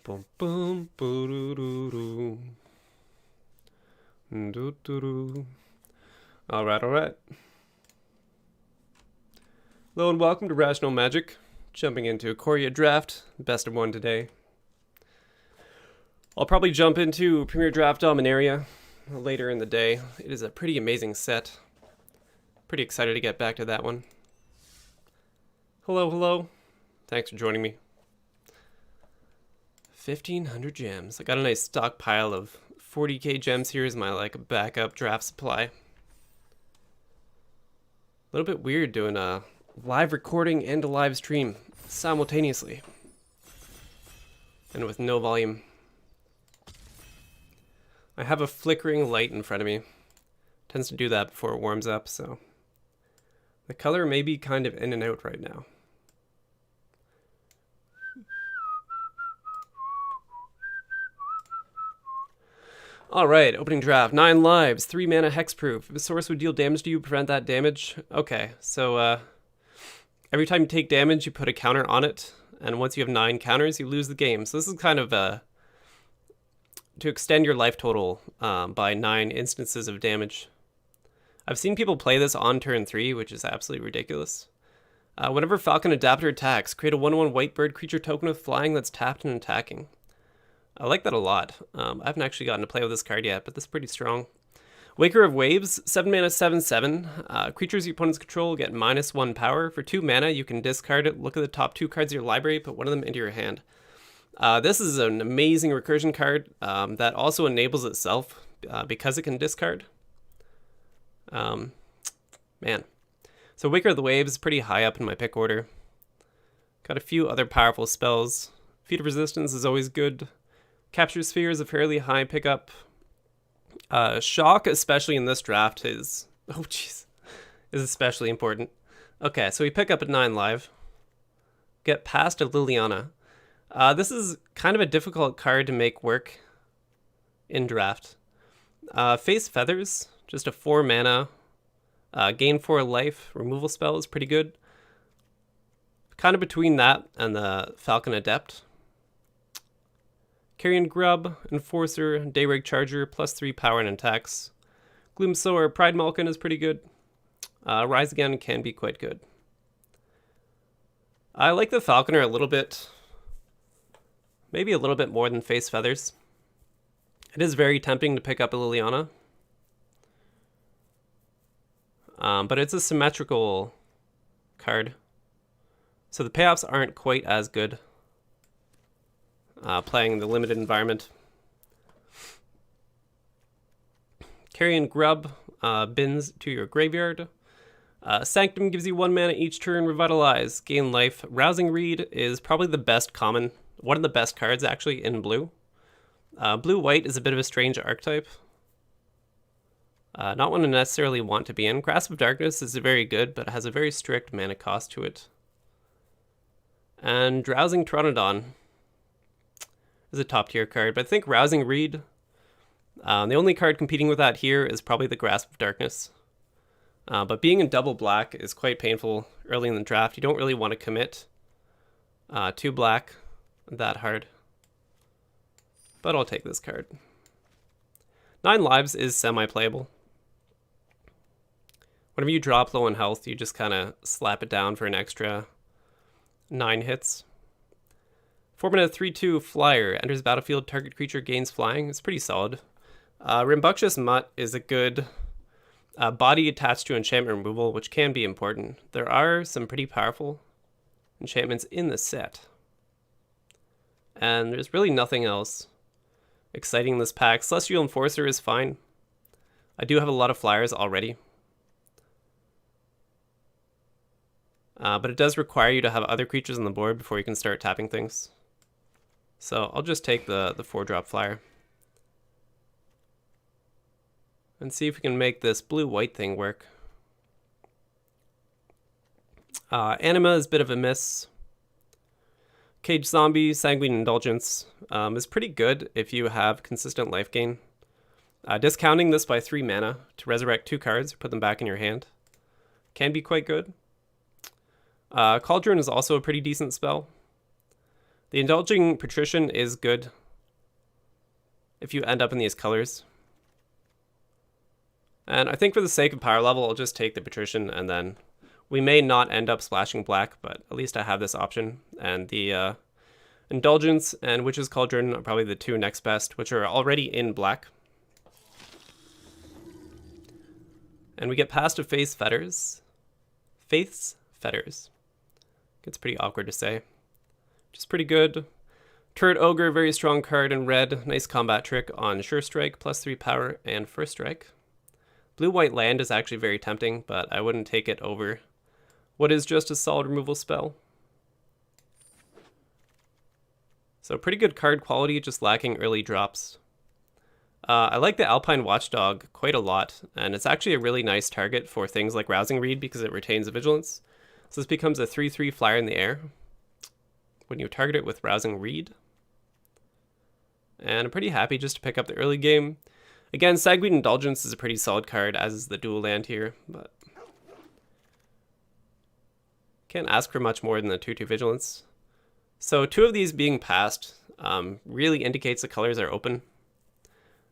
Boom, boom, boo-doo-doo-doo. Doo-doo-doo. All right, all right. Hello and welcome to Rational Magic. Jumping into a Korea draft, best of one today. I'll probably jump into Premier Draft Dominaria later in the day. It is a pretty amazing set. Pretty excited to get back to that one. Hello, hello. Thanks for joining me. 1,500 gems. I got a nice stockpile of 40k gems here as my backup draft supply. A little bit weird doing a live recording and a live stream simultaneously. And with no volume. I have a flickering light in front of me. Tends to do that before it warms up, so the color may be kind of in and out right now. Alright, opening draft. 9 lives, 3 mana hexproof. If a source would deal damage to you, prevent that damage. Okay, so every time you take damage, you put a counter on it. And once you have 9 counters, you lose the game. So this is kind of to extend your life total by 9 instances of damage. I've seen people play this on turn 3, which is absolutely ridiculous. Whenever Falcon Adapter attacks, create a 1/1 white bird creature token with flying that's tapped and attacking. I like that a lot. I haven't actually gotten to play with this card yet, but this is pretty strong. Waker of Waves, 7 mana, 7/7. Creatures your opponents control get -1 power. For 2 mana, you can discard it, look at the top 2 cards of your library, put one of them into your hand. This is an amazing recursion card that also enables itself because it can discard. Man. So Waker of the Waves is pretty high up in my pick order. Got a few other powerful spells. Feat of Resistance is always good. Capture Sphere is a fairly high pickup. Shock, especially in this draft, is especially important. Okay, so we pick up at 9 live. Get past a Liliana. This is kind of a difficult card to make work in draft. Face Feathers, just a 4 mana. Gain 4 life, removal spell is pretty good. Kind of between that and the Falcon Adept. Carrion Grub, Enforcer, Daybreak Charger, +3 power and attacks. Gloomsower, Pride Malkin is pretty good. Rise Again can be quite good. I like the Falconer a little bit, maybe a little bit more than Face Feathers. It is very tempting to pick up a Liliana. But it's a symmetrical card, so the payoffs aren't quite as good. Playing the limited environment. Carrion Grub bins to your graveyard. Sanctum gives you 1 mana each turn. Revitalize, gain life. Rousing Reed is probably the best common, one of the best cards actually in blue. Blue-white is a bit of a strange archetype. Not one to necessarily want to be in. Grasp of Darkness is very good, but it has a very strict mana cost to it. And Drowsing Pteranodon is a top tier card, but I think Rousing Reed, the only card competing with that here is probably the Grasp of Darkness. But being in double black is quite painful early in the draft. You don't really want to commit to black that hard. But I'll take this card. 9 lives is semi-playable. Whenever you drop low in health, you just kind of slap it down for an extra 9 hits. 4 mana 3/2 Flyer. Enters battlefield, target creature gains flying. It's pretty solid. Rambunctious Mutt is a good body attached to enchantment removal, which can be important. There are some pretty powerful enchantments in the set. And there's really nothing else exciting in this pack. Celestial Enforcer is fine. I do have a lot of flyers already. But it does require you to have other creatures on the board before you can start tapping things. So I'll just take the 4-drop flyer. And see if we can make this blue-white thing work. Anima is a bit of a miss. Cage Zombie, Sanguine Indulgence is pretty good if you have consistent life gain. Discounting this by 3 mana to resurrect 2 cards, put them back in your hand, can be quite good. Cauldron is also a pretty decent spell. The Indulging Patrician is good if you end up in these colors. And I think for the sake of power level, I'll just take the Patrician, and then we may not end up splashing black, but at least I have this option. And the Indulgence and Witch's Cauldron are probably the two next best, which are already in black. And we get past of Faith's Fetters. Faith's Fetters. It's pretty awkward to say. Which is pretty good. Turret Ogre, very strong card in red. Nice combat trick on Sure Strike, +3 power, and First Strike. Blue-white land is actually very tempting, but I wouldn't take it over what is just a solid removal spell. So pretty good card quality, just lacking early drops. I like the Alpine Watchdog quite a lot, and it's actually a really nice target for things like Rousing Reed because it retains Vigilance. So this becomes a 3/3 flyer in the air when you target it with Rousing Reed. And I'm pretty happy just to pick up the early game. Again, Sagweed Indulgence is a pretty solid card, as is the dual land here, but can't ask for much more than the 2/2 Vigilance. So two of these being passed really indicates the colors are open.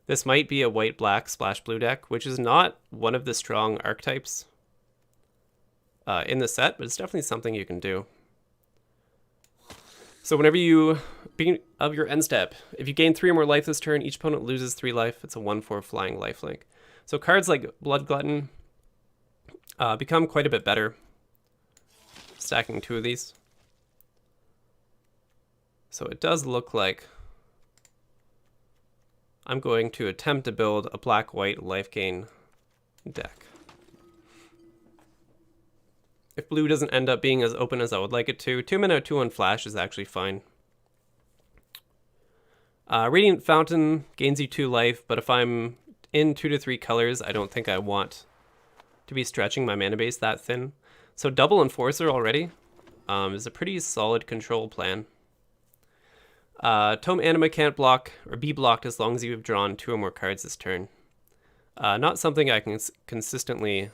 This might be a white-black splash blue deck, which is not one of the strong archetypes in the set, but it's definitely something you can do. So whenever you, beginning of your end step, if you gain 3 or more life this turn, each opponent loses 3 life. It's a 1/4 flying lifelink. So cards like Blood Glutton become quite a bit better, stacking 2 of these. So it does look like I'm going to attempt to build a black-white life gain deck. If blue doesn't end up being as open as I would like it to, 2 mana 2/1 flash is actually fine. Radiant Fountain gains you 2 life, but if I'm in 2 to 3 colors, I don't think I want to be stretching my mana base that thin. So double Enforcer already is a pretty solid control plan. Tome Anima can't block or be blocked as long as you have drawn 2 or more cards this turn. Not something I can consistently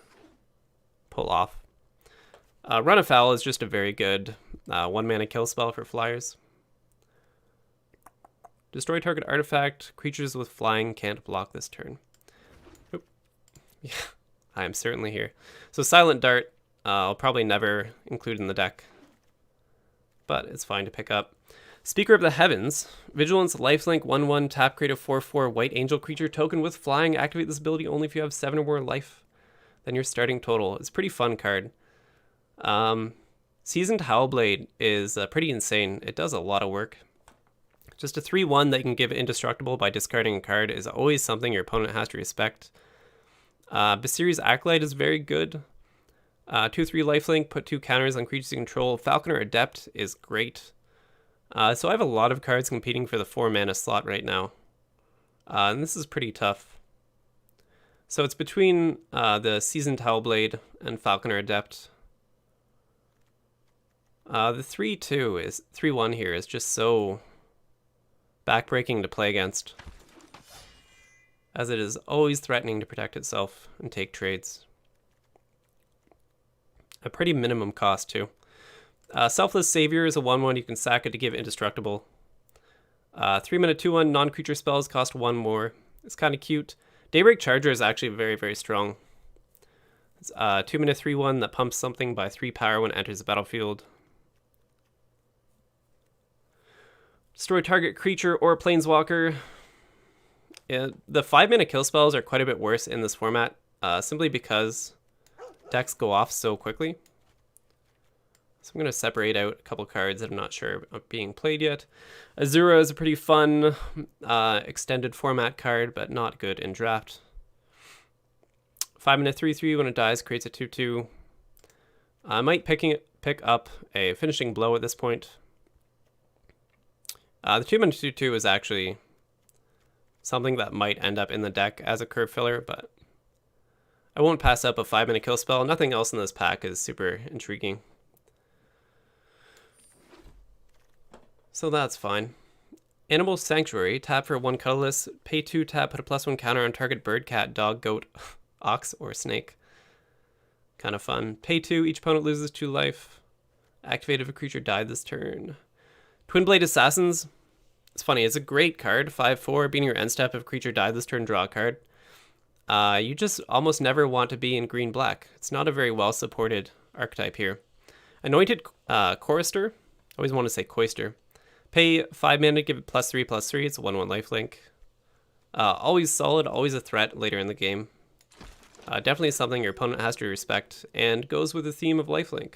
pull off. Run Afoul is just a very good 1 mana kill spell for flyers. Destroy target artifact. Creatures with flying can't block this turn. Oop. Yeah, I am certainly here. So Silent Dart, I'll probably never include in the deck, but it's fine to pick up. Speaker of the Heavens. Vigilance, lifelink, 1/1, tap, create a 4/4 white angel creature token with flying. Activate this ability only if you have 7 or more life than your starting total. It's a pretty fun card. Seasoned Howlblade is pretty insane. It does a lot of work. Just a 3/1 that you can give indestructible by discarding a card is always something your opponent has to respect. Basiri's Acolyte is very good. 2/3 lifelink, put 2 counters on creatures you control. Falconer Adept is great. So I have a lot of cards competing for the 4 mana slot right now. And this is pretty tough. So it's between the Seasoned Howlblade and Falconer Adept. The 3/1 here is just so backbreaking to play against, as it is always threatening to protect itself and take trades. A pretty minimum cost too. Selfless Savior is a 1/1. You can sack it to give indestructible. 3 mana 2/1 non-creature spells cost 1 more. It's kind of cute. Daybreak Charger is actually very, very strong. It's 2 mana 3/1 that pumps something by 3 power when it enters the battlefield. Destroy target creature or planeswalker. Yeah, the 5 mana kill spells are quite a bit worse in this format, simply because decks go off so quickly. So I'm going to separate out a couple cards that I'm not sure are being played yet. Azura is a pretty fun extended format card, but not good in draft. 5 mana 3/3 when it dies creates a 2/2. I might pick up a Finishing Blow at this point. The 2 mana 2/2 is actually something that might end up in the deck as a curve filler, but I won't pass up a 5 mana kill spell. Nothing else in this pack is super intriguing, so that's fine. Animal Sanctuary, tap for 1 colorless, pay 2, tap, put a +1 counter on target bird, cat, dog, goat, ox, or snake. Kind of fun. Pay 2, each opponent loses 2 life. Activate if a creature died this turn. Twin Blade Assassins. It's funny, it's a great card. 5/4, beating your end step. If creature died this turn, draw a card. You just almost never want to be in green-black. It's not a very well-supported archetype here. Anointed Chorister. I always want to say Coister. Pay 5 mana, give it +3/+3. It's a 1/1 lifelink. Always solid, always a threat later in the game. Definitely something your opponent has to respect, and goes with the theme of lifelink.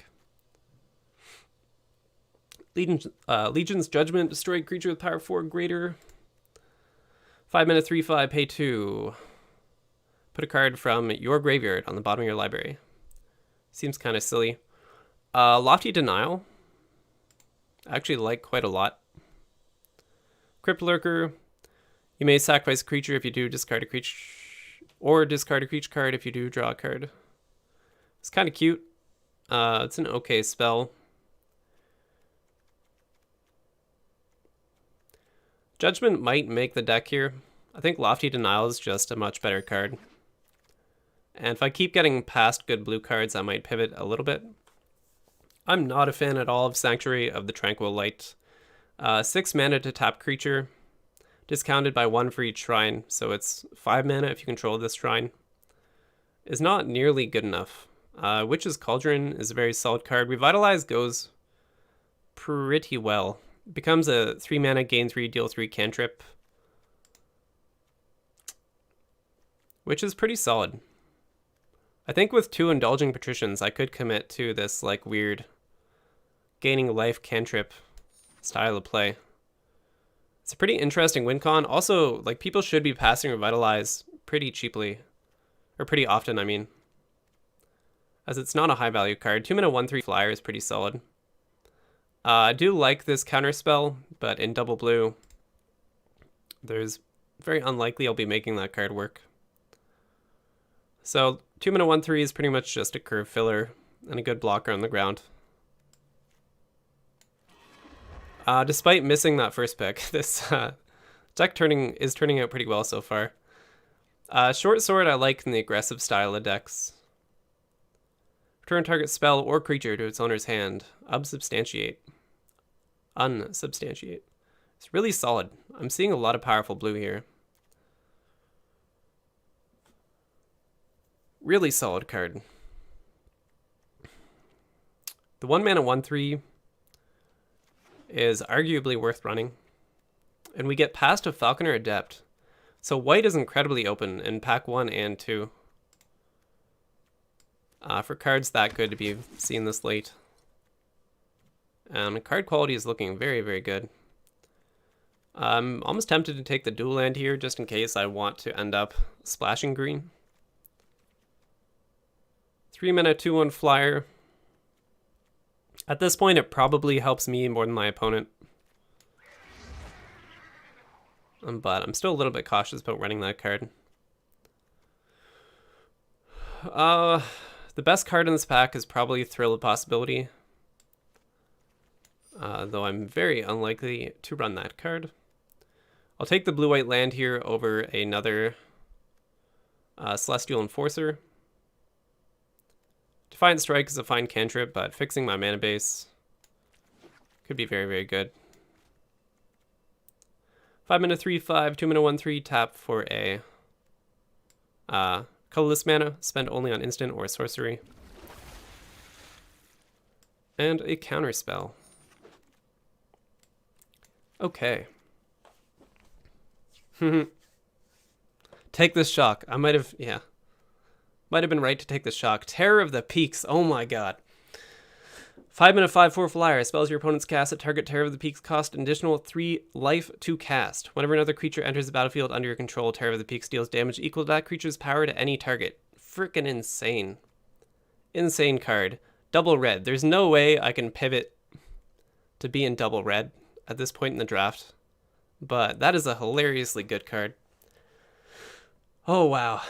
Legion's Judgment. Destroy creature with power 4 or greater. 5 mana, 3/5, pay 2. Put a card from your graveyard on the bottom of your library. Seems kind of silly. Lofty Denial. I actually like quite a lot. Crypt Lurker. You may sacrifice a creature if you do, discard a creature, or discard a creature card if you do, draw a card. It's kind of cute. It's an okay spell. Judgment might make the deck here. I think Lofty Denial is just a much better card. And if I keep getting past good blue cards, I might pivot a little bit. I'm not a fan at all of Sanctuary of the Tranquil Light. 6 mana to tap creature. Discounted by 1 for each shrine, so it's 5 mana if you control this shrine. Is not nearly good enough. Witch's Cauldron is a very solid card. Revitalize goes pretty well. Becomes a 3 mana, gain 3, deal 3 cantrip. Which is pretty solid. I think with 2 Indulging Patricians, I could commit to this like weird gaining life cantrip style of play. It's a pretty interesting win con. Also, like, people should be passing Revitalize pretty cheaply. Or pretty often, I mean. As it's not a high value card. 2 mana 1/3 flyer is pretty solid. I do like this counter spell, but in double blue, there's very unlikely I'll be making that card work. So 2 mana 1/3 is pretty much just a curve filler and a good blocker on the ground. Despite missing that first pick, this deck is turning out pretty well so far. Short Sword I like in the aggressive style of decks. Return target spell or creature to its owner's hand. Unsubstantiate. It's really solid. I'm seeing a lot of powerful blue here. Really solid card. The 1 mana 1/3 is arguably worth running. And we get past a Falconer Adept. So white is incredibly open in pack 1 and 2. For cards that good to be seen this late. And card quality is looking very, very good. I'm almost tempted to take the dual land here just in case I want to end up splashing green. 3 mana 2/1 flyer. At this point, it probably helps me more than my opponent. But I'm still a little bit cautious about running that card. The best card in this pack is probably Thrill of Possibility. Though I'm very unlikely to run that card. I'll take the blue-white land here over another Celestial Enforcer. Defiant Strike is a fine cantrip, but fixing my mana base could be very, very good. 5 mana 3/5, 2 mana 1/3, tap for a colorless mana, spend only on instant or sorcery. And a counter spell. Okay. Take this shock. I might have been right to take the shock. Terror of the Peaks. Oh my god. 5 mana 5/4 flyer. Spells your opponent's cast at target Terror of the Peaks cost an additional 3 life to cast. Whenever another creature enters the battlefield under your control, Terror of the Peaks deals damage equal to that creature's power to any target. Frickin' insane. Insane card. Double red. There's no way I can pivot to be in double red at this point in the draft. But that is a hilariously good card. Oh, wow.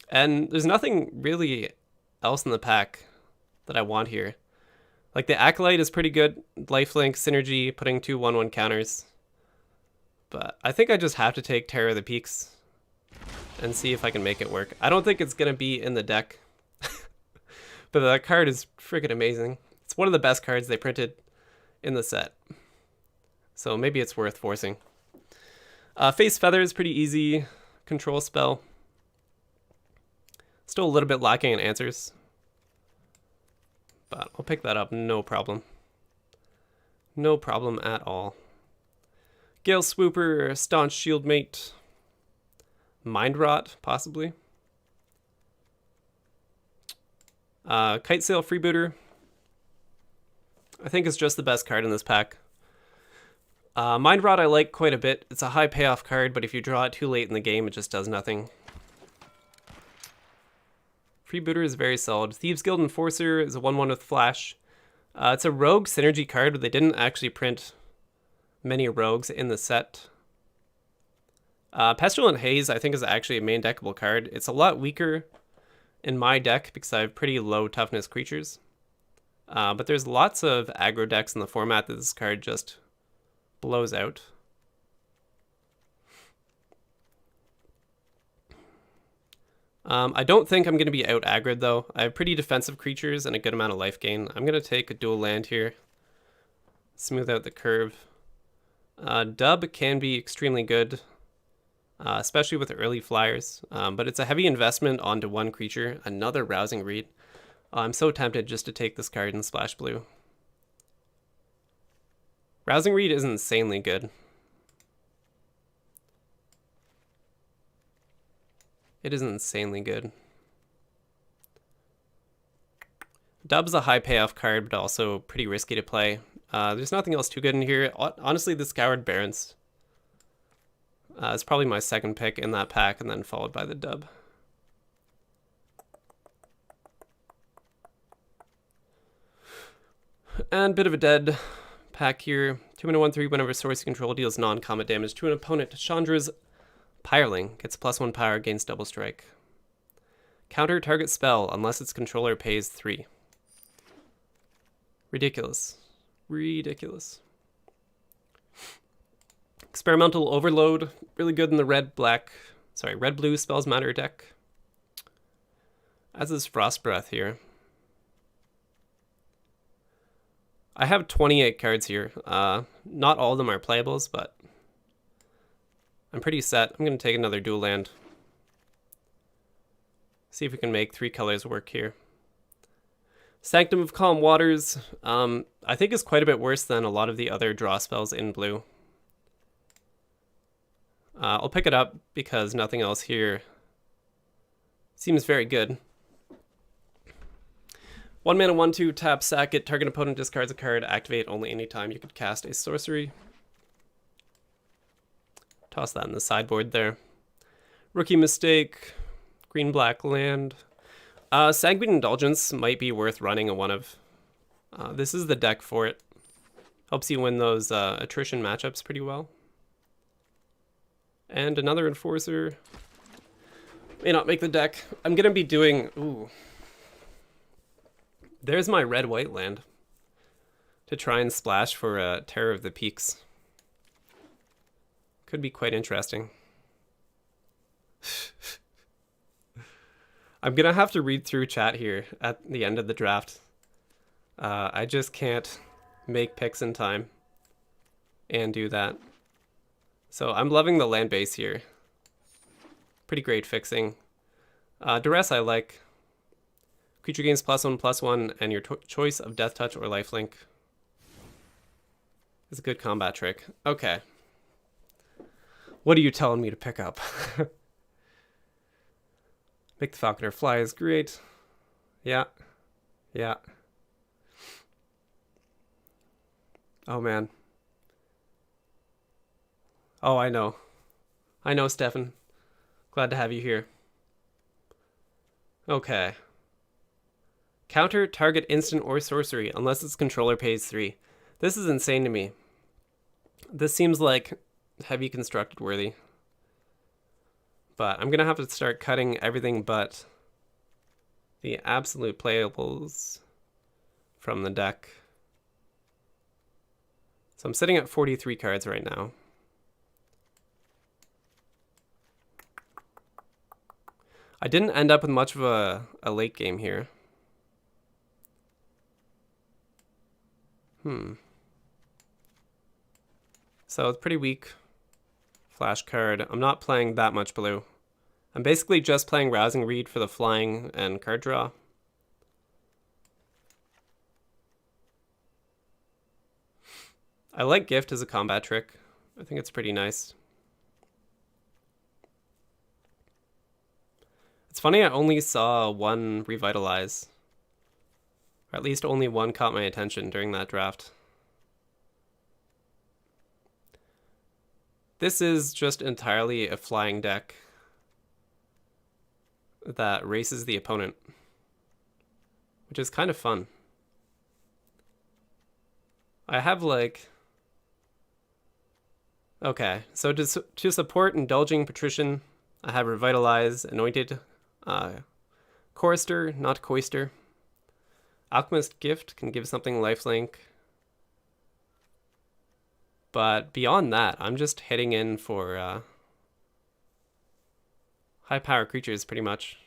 And there's nothing really else in the pack that I want here. Like, the Acolyte is pretty good. Lifelink, synergy, putting 2 1/1 counters. But I think I just have to take Terror of the Peaks and see if I can make it work. I don't think it's going to be in the deck. But that card is freaking amazing. It's one of the best cards they printed in the set. So maybe it's worth forcing. Face Feather is pretty easy control spell. Still a little bit lacking in answers, but I'll pick that up, no problem. No problem at all. Gale Swooper, Staunch Shieldmate, Mind Rot, possibly. Kite Sail Freebooter, I think is just the best card in this pack. Mind Rot I like quite a bit. It's a high payoff card, but if you draw it too late in the game, it just does nothing. Freebooter is very solid. Thieves Guild Enforcer is a 1/1 with Flash. It's a rogue synergy card, but they didn't actually print many rogues in the set. Pestilent Haze I think is actually a main deckable card. It's a lot weaker in my deck because I have pretty low toughness creatures. But there's lots of aggro decks in the format that this card just blows out. I don't think I'm going to be out aggroed though. I have pretty defensive creatures and a good amount of life gain. I'm going to take a dual land here. Smooth out the curve. Dub can be extremely good, especially with early flyers, but it's a heavy investment onto one creature. Another Rousing Reed. I'm so tempted just to take this card in Splash Blue. Rousing Reed is insanely good. It is insanely good. Dub's a high payoff card, but also pretty risky to play. There's nothing else too good in here. Honestly, the Scoured Barrens is probably my second pick in that pack, and then followed by the Dub. And bit of a dead pack here. 2-1/3, whenever source control deals non-combat damage to an opponent. Chandra's Pyreling gets +1 power against double strike. Counter target spell unless its controller pays 3. Ridiculous. Ridiculous. Experimental Overload, really good in the red-blue Spells Matter deck. As is Frost Breath here. I have 28 cards here. Not all of them are playables, but I'm pretty set. I'm going to take another dual land. See if we can make 3 colors work here. Sanctum of Calm Waters, I think is quite a bit worse than a lot of the other draw spells in blue. I'll pick it up because nothing else here seems very good. 1 mana 1/2, tap, sack it, target opponent discards a card, activate only anytime you could cast a sorcery. Toss that in the sideboard there. Rookie Mistake, green-black land. Sanguine Indulgence might be worth running a one of. This is the deck for it. Helps you win those attrition matchups pretty well. And another Enforcer. May not make the deck. I'm going to be doing... Ooh. There's my red-white land. To try and splash for Terror of the Peaks. Could be quite interesting. I'm going to have to read through chat here at the end of the draft. I just can't make picks in time and do that. So I'm loving the land base here. Pretty great fixing. Duress I like. Creature gains +1/+1 and your choice of Death Touch or Lifelink. It's a good combat trick. Okay. What are you telling me to pick up? Make the Falconer fly is great. Yeah. Yeah. Oh, man. Oh, I know. I know, Stefan. Glad to have you here. Okay. Counter target instant or sorcery unless its controller pays 3. This is insane to me. This seems like heavy constructed worthy. But I'm going to have to start cutting everything but the absolute playables from the deck. So I'm sitting at 43 cards right now. I didn't end up with much of a late game here. So it's pretty weak. Flash card. I'm not playing that much blue. I'm basically just playing Rousing Reed for the flying and card draw. I like Gift as a combat trick. I think it's pretty nice. It's funny I only saw one Revitalize. Or at least only one caught my attention during that draft. This is just entirely a flying deck that races the opponent, which is kind of fun. I have like... Okay, so to support Indulging Patrician, I have Revitalize, Anointed, Chorister, not Coister. Alchemist Gift can give something lifelink. But beyond that, I'm just hitting in for high power creatures pretty much.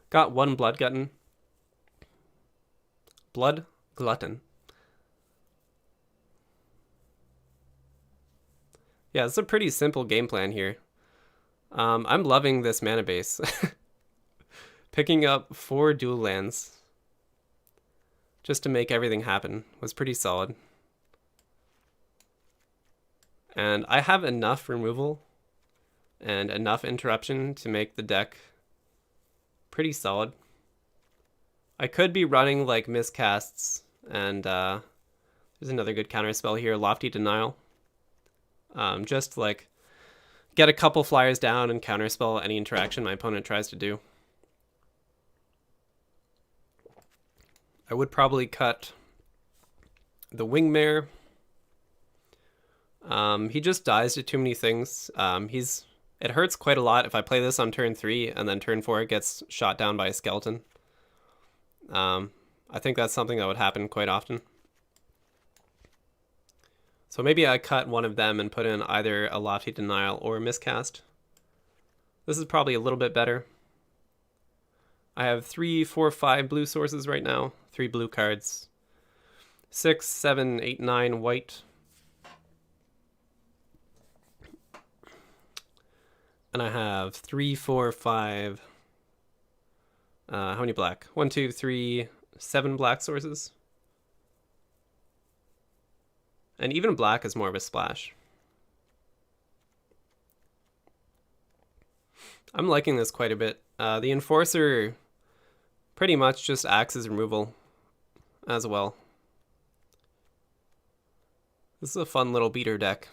Got one Blood Glutton. Blood Glutton. Yeah, it's a pretty simple game plan here. I'm loving this mana base. Picking up 4 dual lands just to make everything happen was pretty solid. And I have enough removal and enough interruption to make the deck pretty solid. I could be running like miscasts, and there's another good counter spell here, Lofty Denial. Just like get a couple flyers down and counterspell any interaction my opponent tries to do. I would probably cut the Wingmare. He just dies to too many things. It hurts quite a lot if I play this on turn 3 and then turn 4 it gets shot down by a skeleton. I think that's something that would happen quite often. So maybe I cut one of them and put in either a Lofty Denial or a Miscast. This is probably a little bit better. I have 3, 4, 5 blue sources right now. 3 blue cards. 6, 7, 8, 9 white. And I have 3, 4, 5... how many black? 1, 2, 3, 7 black sources. And even black is more of a splash. I'm liking this quite a bit. The Enforcer pretty much just acts as removal as well. This is a fun little beater deck.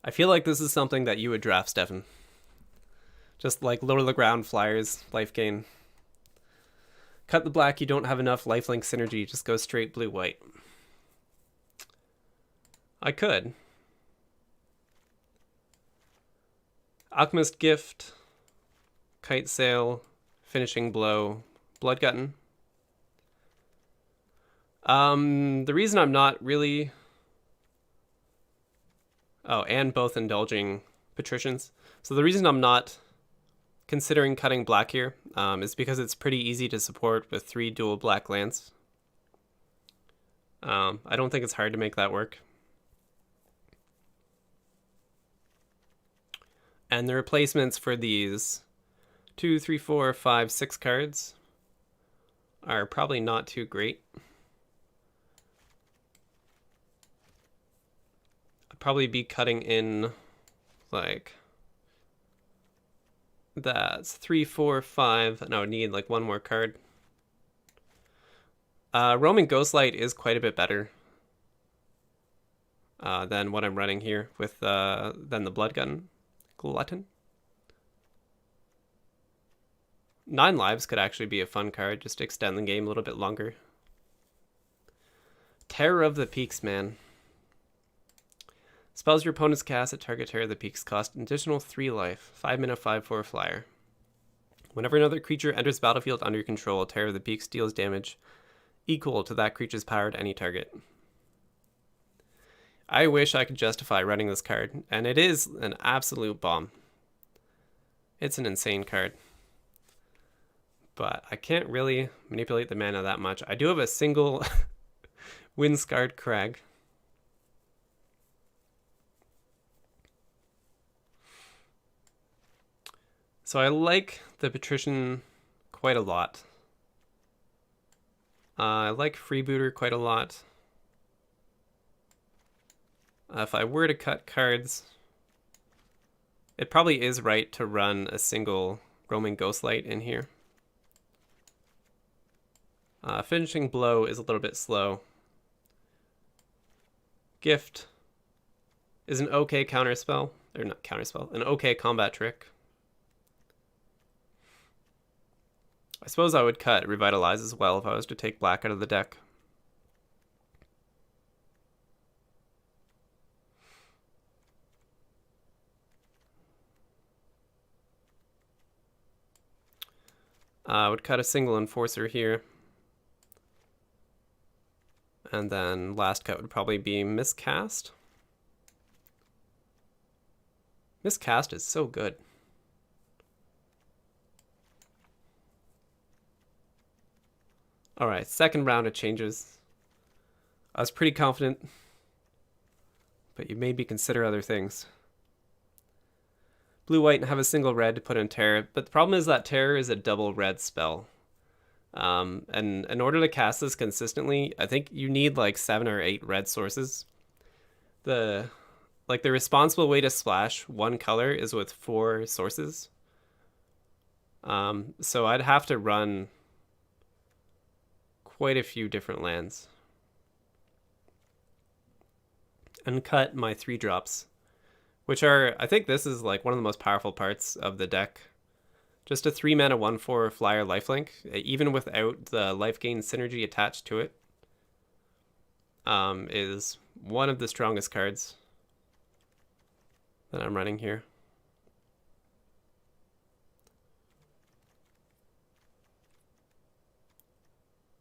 I feel like this is something that you would draft, Stefan. Just like lower the ground flyers, life gain. Cut the black, you don't have enough lifelink synergy, just go straight blue-white. I could. Alchemist Gift, Kite Sail, Finishing Blow, Blood Glutton. The reason I'm not really... Oh, and both Indulging Patricians. So the reason I'm not considering cutting black here is because it's pretty easy to support with 3 dual black lands. I don't think it's hard to make that work. And the replacements for these 2, 3, 4, 5, 6 cards are probably not too great. I'd probably be cutting in like that's 3, 4, 5, and I would need like one more card. Roaming Ghostlight is quite a bit better than what I'm running here with than the Blood Glutton. 9 lives could actually be a fun card, just to extend the game a little bit longer. Terror of the Peaks, man. Spells your opponent's cast at target Terror of the Peaks cost an additional 3 life, 5 mana, 5/4 flyer. Whenever another creature enters battlefield under your control, Terror of the Peaks deals damage equal to that creature's power to any target. I wish I could justify running this card, and it is an absolute bomb. It's an insane card. But I can't really manipulate the mana that much. I do have a single Windscarred Crag. So I like the Patrician quite a lot. I like Freebooter quite a lot. If I were to cut cards, it probably is right to run a single Roaming Ghostlight in here. Finishing Blow is a little bit slow. Gift is an okay counterspell, or not counterspell, an okay combat trick. I suppose I would cut Revitalize as well if I was to take black out of the deck. I would cut a single Enforcer here. And then last cut would probably be Miscast. Miscast is so good. All right, second round of changes. I was pretty confident, but you made me consider other things. Blue, white, and have a single red to put in Terror, but the problem is that Terror is a double red spell. And in order to cast this consistently, I think you need like 7 or 8 red sources. The responsible way to splash one color is with 4 sources. So I'd have to run quite a few different lands and cut my 3 drops, which are, I think this is like one of the most powerful parts of the deck. Just a 3 mana 1/4 flyer lifelink, even without the life gain synergy attached to it, is one of the strongest cards that I'm running here.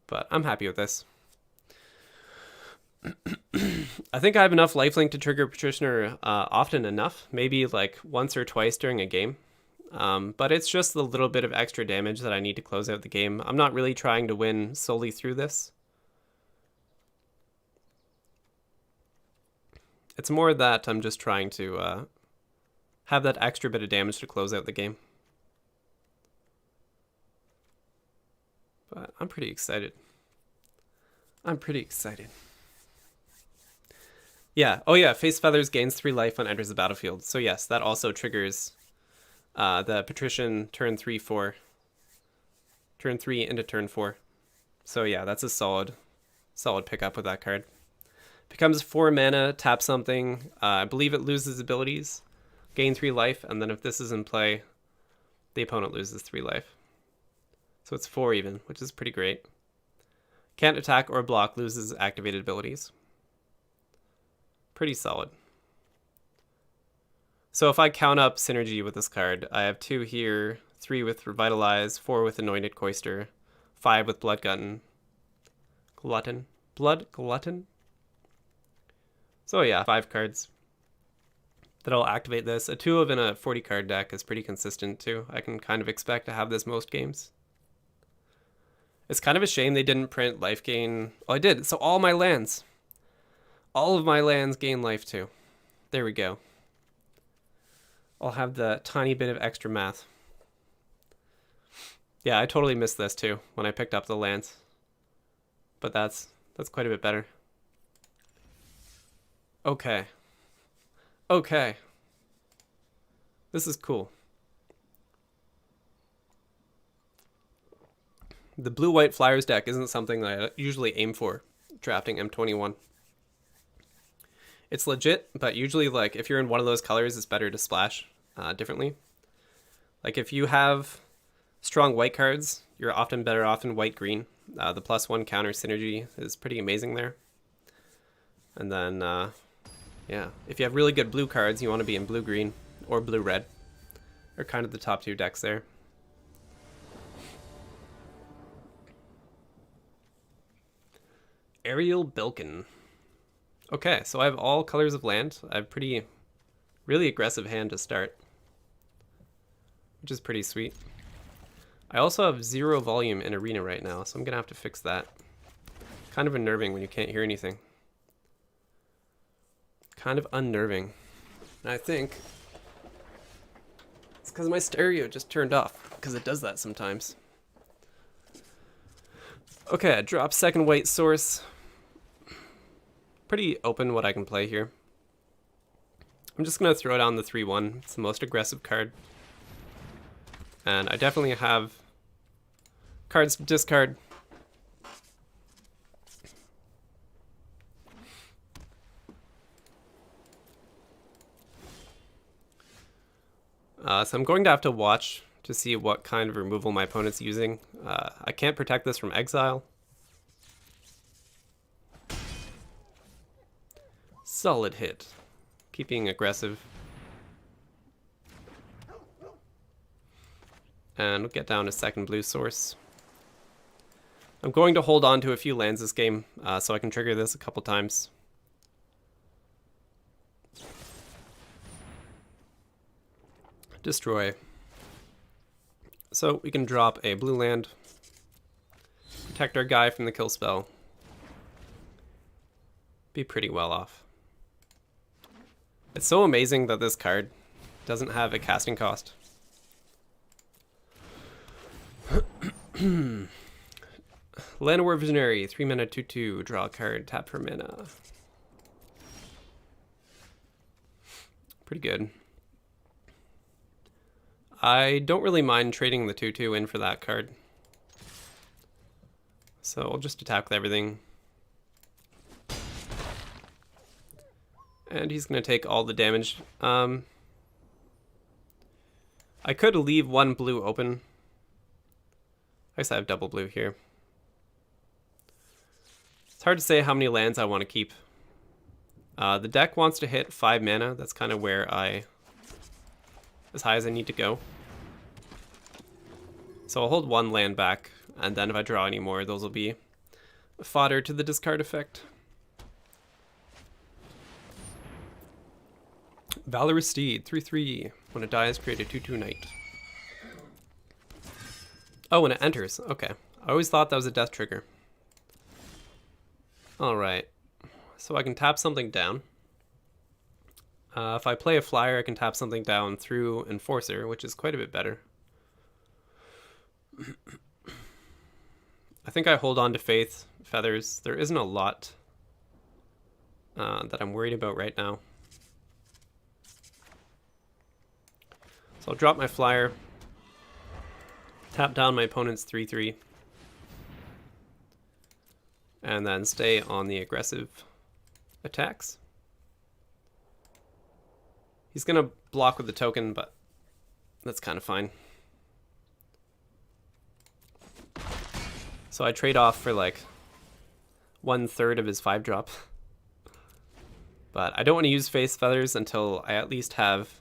But I'm happy with this. I think I have enough lifelink to trigger Patricianer often enough, maybe like once or twice during a game. But it's just the little bit of extra damage that I need to close out the game. I'm not really trying to win solely through this. It's more that I'm just trying to have that extra bit of damage to close out the game. But I'm pretty excited. I'm pretty excited. Yeah. Oh yeah, Face Feathers gains 3 life when enters the battlefield. So yes, that also triggers the Patrician turn 3/4. Turn 3 into turn 4. So yeah, that's a solid pickup with that card. Becomes 4 mana, tap something. I believe it loses abilities, gain 3 life, and then if this is in play, the opponent loses 3 life. So it's 4 even, which is pretty great. Can't attack or block, loses activated abilities. Pretty solid. So if I count up synergy with this card, I have 2 here, 3 with Revitalize, 4 with Anointed Coister, 5 with Blood Glutton. So yeah, 5 cards that'll activate this. A 2 of in a 40 card deck is pretty consistent too. I can kind of expect to have this most games. It's kind of a shame they didn't print life gain. Oh, I did. So all of my lands gain life too. There we go. I'll have the tiny bit of extra math. Yeah, I totally missed this too when I picked up the lands. But that's quite a bit better. Okay. Okay. This is cool. The blue-white Flyers deck isn't something that I usually aim for drafting M21. It's legit, but usually like if you're in one of those colors, it's better to splash differently. Like if you have strong white cards, you're often better off in white-green. The +1 counter synergy is pretty amazing there. And then, yeah, if you have really good blue cards, you want to be in blue-green or blue-red. Are kind of the top 2 decks there. Aerial Bilkin. Okay, so I have all colors of land. I have really aggressive hand to start, which is pretty sweet. I also have 0 volume in Arena right now, so I'm gonna have to fix that. Kind of unnerving when you can't hear anything. Kind of unnerving. And I think it's because my stereo just turned off, because it does that sometimes. Okay, I drop second white source. Pretty open what I can play here. I'm just going to throw down the 3-1. It's the most aggressive card. And I definitely have cards to discard. So I'm going to have to watch to see what kind of removal my opponent's using. I can't protect this from exile. Solid hit. Keeping aggressive. And we'll get down a second blue source. I'm going to hold on to a few lands this game, so I can trigger this a couple times. Destroy. So we can drop a blue land, protect our guy from the kill spell. Be pretty well off. It's so amazing that this card doesn't have a casting cost. Llanowar Visionary, 3 mana 2/2, draw a card, tap for mana. Pretty good. I don't really mind trading the 2/2 in for that card. So I'll just attack with everything. And he's going to take all the damage. I could leave one blue open. I guess I have double blue here. It's hard to say how many lands I want to keep. The deck wants to hit 5 mana. That's kind of where as high as I need to go. So I'll hold one land back, and then if I draw any more, those will be fodder to the discard effect. Valorous Steed, 3/3. When it dies, create a 2/2 knight. Oh, when it enters. Okay. I always thought that was a death trigger. Alright. So I can tap something down. If I play a flyer, I can tap something down through Enforcer, which is quite a bit better. I think I hold on to Faith, Feathers. There isn't a lot that I'm worried about right now. So I'll drop my flyer, tap down my opponent's 3/3, and then stay on the aggressive attacks. He's going to block with the token, but that's kind of fine. So I trade off for like 1/3 of his 5-drop. But I don't want to use Face Feathers until I at least have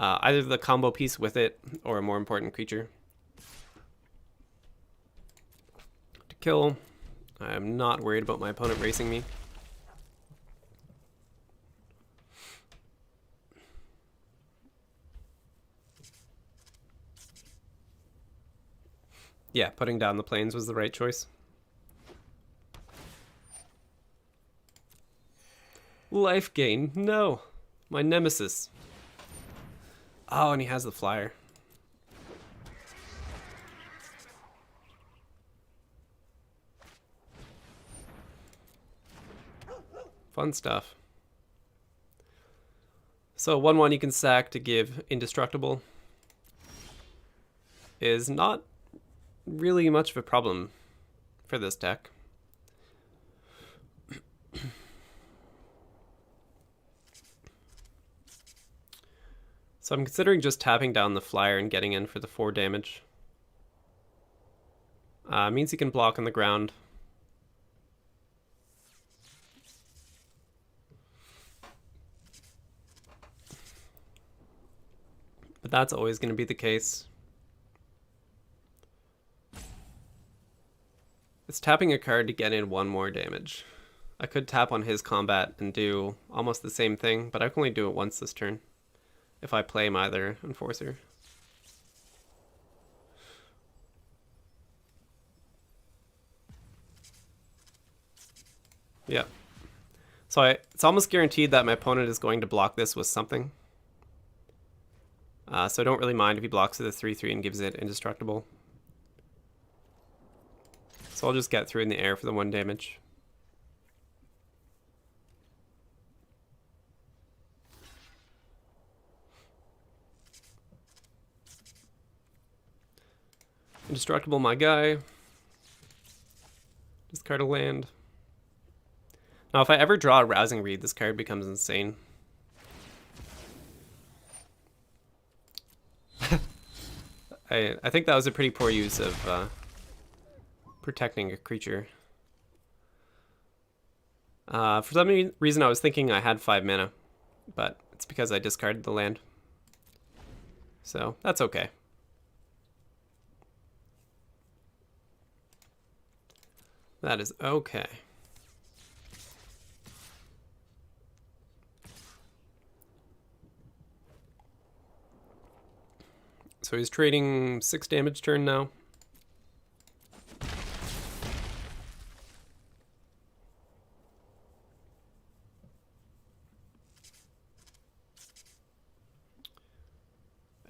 either the combo piece with it or a more important creature to kill. I'm not worried about my opponent racing me. Yeah, putting down the plains was the right choice. Life gain. No. My nemesis. Oh, and he has the flyer. Fun stuff. So 1/1 you can sack to give indestructible is not really much of a problem for this deck. So I'm considering just tapping down the flyer and getting in for the 4 damage. Means he can block on the ground. But that's always going to be the case. It's tapping a card to get in 1 more damage. I could tap on his combat and do almost the same thing, but I can only do it once this turn if I play my other Enforcer. Yeah. So it's almost guaranteed that my opponent is going to block this with something. So I don't really mind if he blocks it with a 3/3 and gives it indestructible. So I'll just get through in the air for the 1 damage. Indestructible my guy. Discard a land. Now if I ever draw a Rousing Reed, this card becomes insane. I think that was a pretty poor use of protecting a creature. For some reason I was thinking I had 5 mana, but it's because I discarded the land. So that's okay. That is okay. So he's trading 6 damage turn now.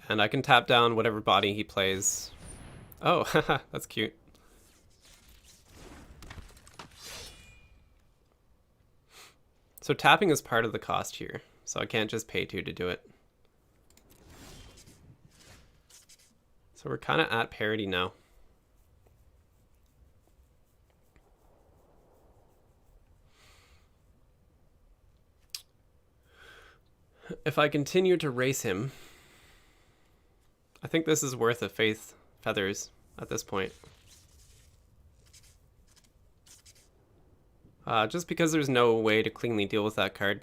And I can tap down whatever body he plays. Oh, that's cute. So tapping is part of the cost here, so I can't just pay 2 to do it. So we're kind of at parity now. If I continue to race him, I think this is worth a Faith Feathers at this point. Just because there's no way to cleanly deal with that card.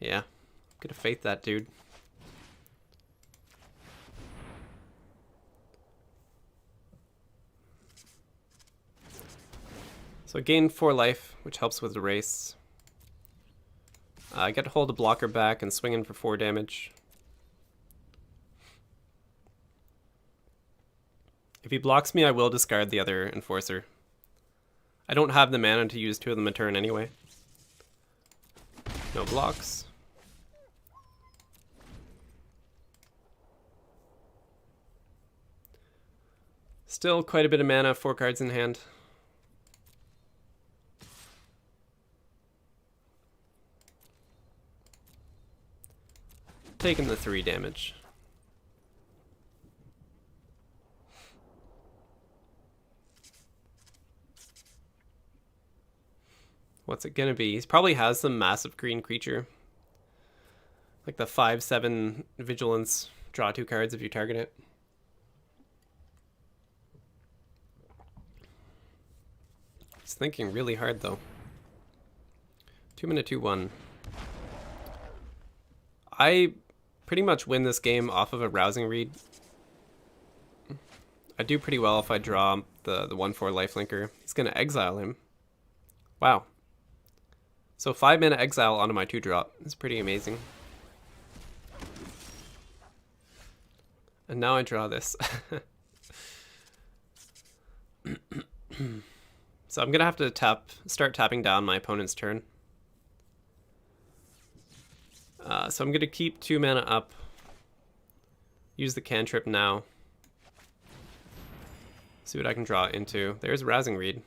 Yeah, I'm gonna Faith that dude. So I gain 4 life, which helps with the race. I get to hold a blocker back and swing in for 4 damage. If he blocks me, I will discard the other Enforcer. I don't have the mana to use 2 of them a turn anyway. No blocks. Still quite a bit of mana, 4 cards in hand. Taking the 3 damage. What's it gonna be? He probably has some massive green creature. Like the 5/7 Vigilance, draw 2 cards if you target it. He's thinking really hard though. 2 mana 2/1. I pretty much win this game off of a Rousing Reed. I do pretty well if I draw the 1/4 lifelinker. He's gonna exile him. Wow. So 5 mana exile onto my 2-drop. It's pretty amazing. And now I draw this. So I'm gonna have to start tapping down my opponent's turn. So I'm gonna keep 2 mana up. Use the cantrip now. See what I can draw into. There's Rousing Reed.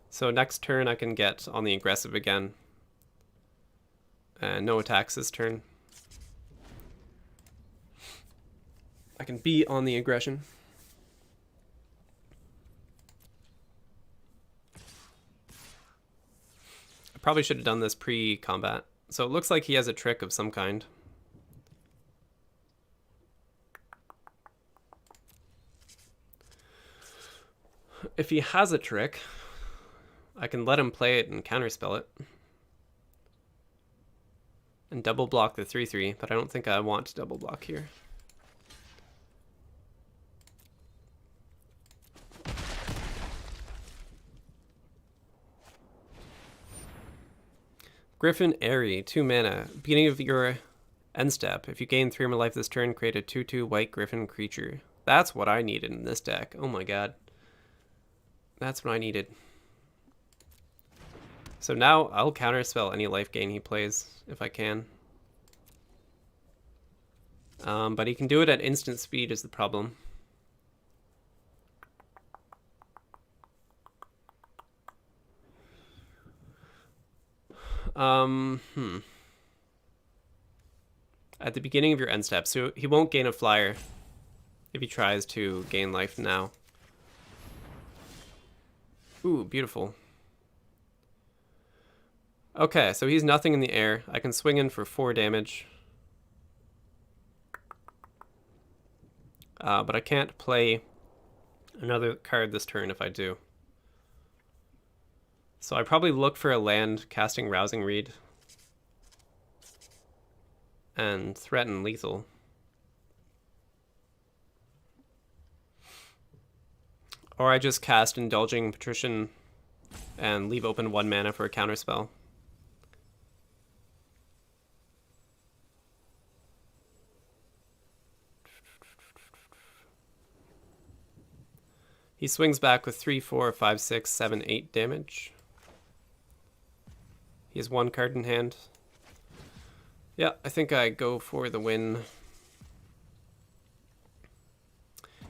So next turn I can get on the aggressive again. And no attacks this turn. I can be on the aggression. I probably should have done this pre-combat. So it looks like he has a trick of some kind. If he has a trick, I can let him play it and counterspell it. And double block the 3/3, but I don't think I want to double block here. Griffin Airy, 2 mana. Beginning of your end step. If you gain 3 more life this turn, create a 2/2 white Griffin creature. That's what I needed in this deck. Oh my god. That's what I needed. So now I'll counterspell any life gain he plays if I can. But he can do it at instant speed is the problem. At the beginning of your end step, so he won't gain a flyer if he tries to gain life now. Ooh, beautiful. Okay, so he's nothing in the air. I can swing in for 4 damage. But I can't play another card this turn if I do. So I probably look for a land, casting Rousing Reed. And threaten lethal. Or I just cast Indulging Patrician and leave open 1 mana for a counterspell. He swings back with 3, 4, 5, 6, 7, 8 damage. He has 1 card in hand. Yeah, I think I go for the win.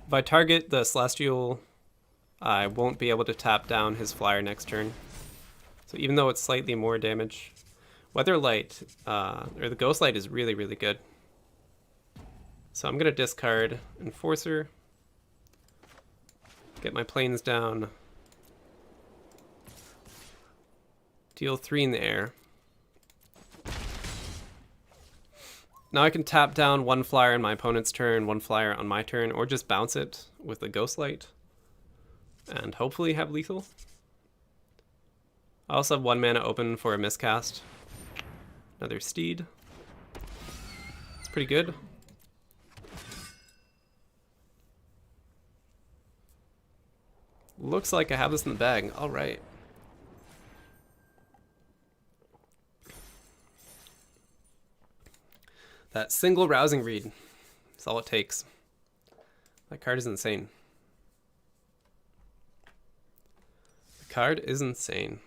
If I target the Celestial, I won't be able to tap down his flyer next turn. So even though it's slightly more damage, Weatherlight, or the Ghostlight is really, really good. So I'm going to discard Enforcer. Get my planes down. Deal 3 in the air. Now I can tap down 1 flyer on my opponent's turn, 1 flyer on my turn, or just bounce it with the Ghostlight. And hopefully have lethal. I also have 1 mana open for a miscast. Another Steed. It's pretty good. Looks like I have this in the bag. All right. That single Rousing Reed. That's all it takes. That card is insane. The card is insane.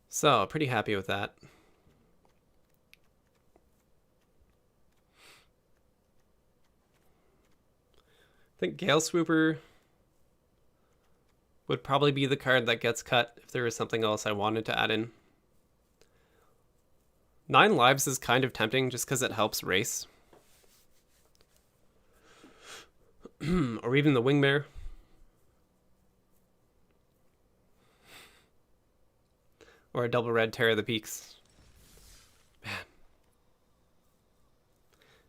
So, pretty happy with that. I think Gale Swooper would probably be the card that gets cut if there was something else I wanted to add in. 9 lives is kind of tempting just because it helps race. Or even the Wingmare. Or a double red Terror of the Peaks. Man.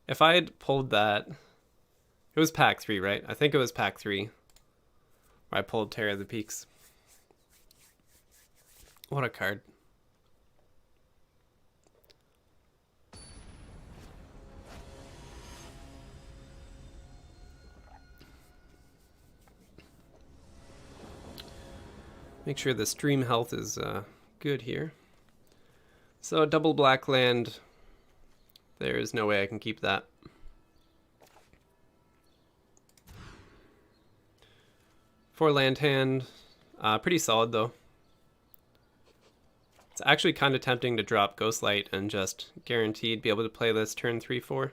If I had pulled that... It was pack 3, right? I think it was pack 3 where I pulled Terror of the Peaks. What a card. Make sure the stream health is good here. So a double black land. There is no way I can keep that. For land hand, pretty solid though. It's actually kind of tempting to drop Ghostlight and just guaranteed be able to play this turn 3, 4.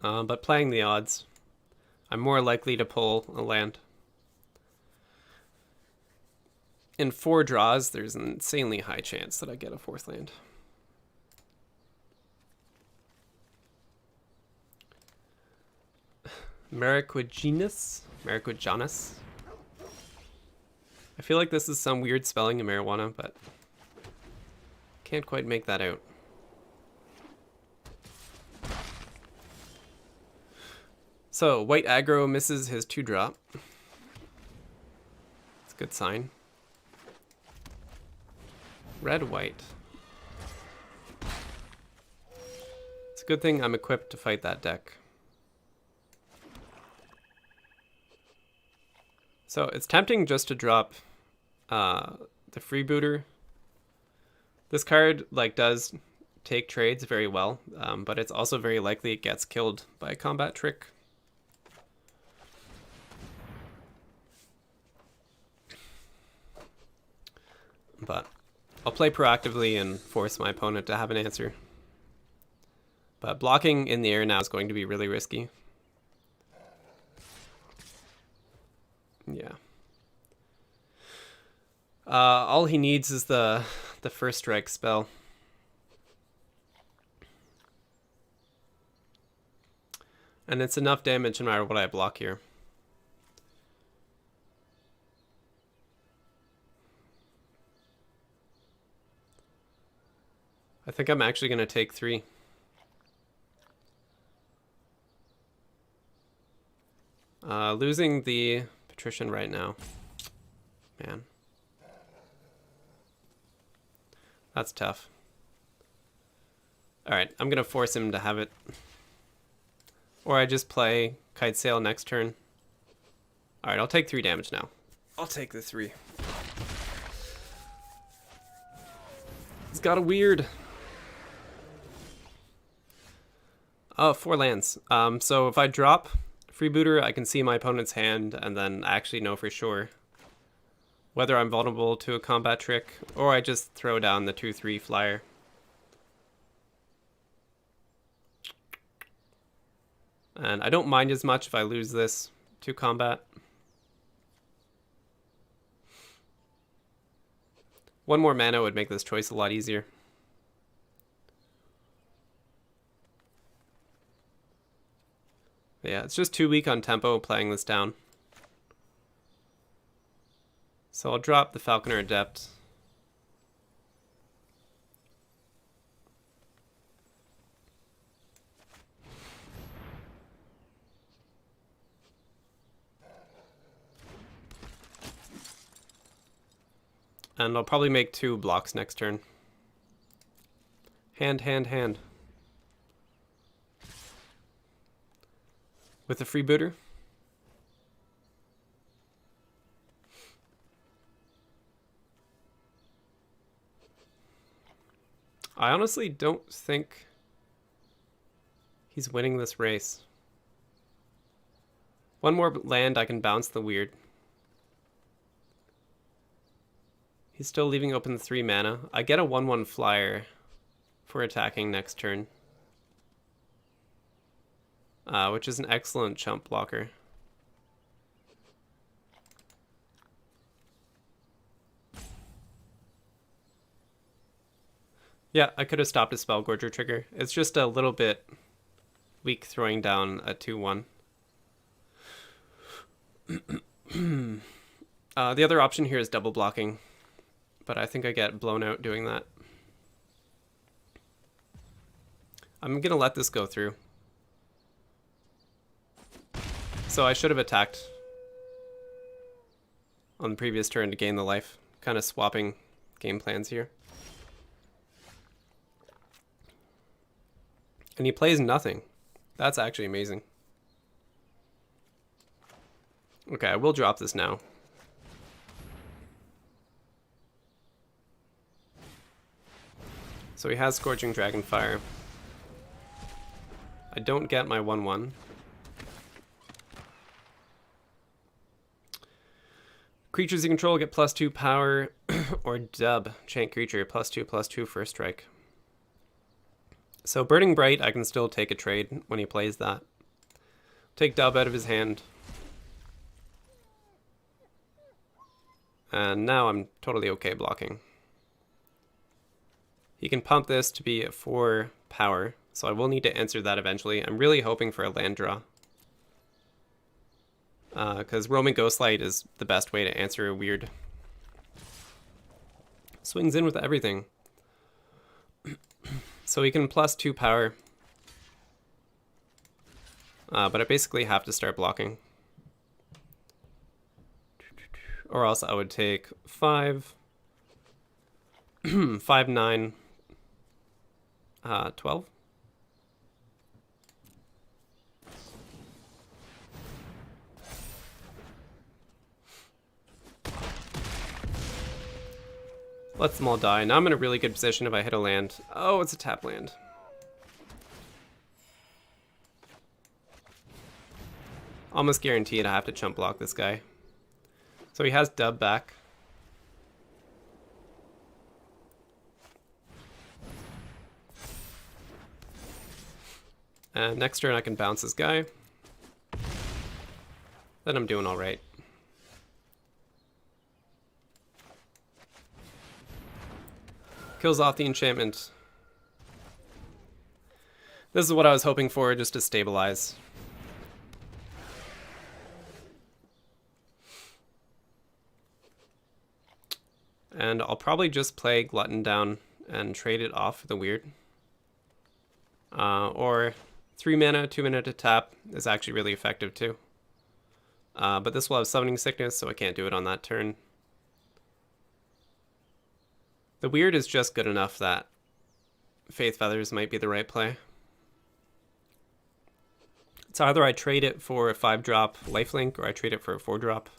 But playing the odds, I'm more likely to pull a land. In 4 draws, there's an insanely high chance that I get a 4th land. Mariquaginous? Mariquajanus? I feel like this is some weird spelling of marijuana, but can't quite make that out. So, white aggro misses his 2-drop. It's a good sign. Red-white. It's a good thing I'm equipped to fight that deck. So it's tempting just to drop the Freebooter. This card does take trades very well, but it's also very likely it gets killed by a combat trick. but I'll play proactively and force my opponent to have an answer. But blocking in the air now is going to be really risky. Yeah. All he needs is the first strike spell. And it's enough damage no matter what I block here. I think I'm actually going to take 3. Losing the Patrician right now. Man. That's tough. Alright, I'm going to force him to have it. Or I just play Kite Sail next turn. Alright, I'll take 3 damage now. I'll take the 3. It's got a weird... Oh, 4 lands. So if I drop Freebooter, I can see my opponent's hand and then actually know for sure whether I'm vulnerable to a combat trick, or I just throw down the 2/3 flyer. And I don't mind as much if I lose this to combat. One more mana would make this choice a lot easier. Yeah, it's just too weak on tempo playing this down. So I'll drop the Falconer Adept. And I'll probably make 2 blocks next turn. Hand, hand, hand. With a Freebooter. I honestly don't think he's winning this race. One more land, I can bounce the weird. He's still leaving open the 3 mana. I get a 1/1 flyer for attacking next turn. Which is an excellent chump blocker. Yeah, I could have stopped a Spellgorger trigger. It's just a little bit weak throwing down a 2/1. The other option here is double blocking, but I think I get blown out doing that. I'm gonna let this go through. So I should have attacked on the previous turn to gain the life. Kind of swapping game plans here. And he plays nothing. That's actually amazing. Okay, I will drop this now. So he has Scorching Dragonfire. I don't get my 1/1. Creatures you control get +2 power, or dub, chant creature, +2/+2 first strike. So Burning Bright, I can still take a trade when he plays that. Take dub out of his hand. And now I'm totally okay blocking. He can pump this to be 4 power, so I will need to answer that eventually. I'm really hoping for a land draw. Because Roaming Ghostlight is the best way to answer a weird. Swings in with everything. So he can +2 power. But I basically have to start blocking. Or else I would take 5, 5, 9, 12. Let them all die. Now I'm in a really good position if I hit a land. Oh, it's a tap land. Almost guaranteed I have to chump block this guy. So he has dub back. And next turn I can bounce this guy. Then I'm doing alright. Kills off the enchantment. This is what I was hoping for, just to stabilize. And I'll probably just play Glutton down and trade it off for the weird. Or 3 mana, 2 mana to tap is actually really effective too. But this will have Summoning Sickness, so I can't do it on that turn. The weird is just good enough that Faith Feathers might be the right play. It's either I trade it for a 5-drop lifelink or I trade it for a 4-drop.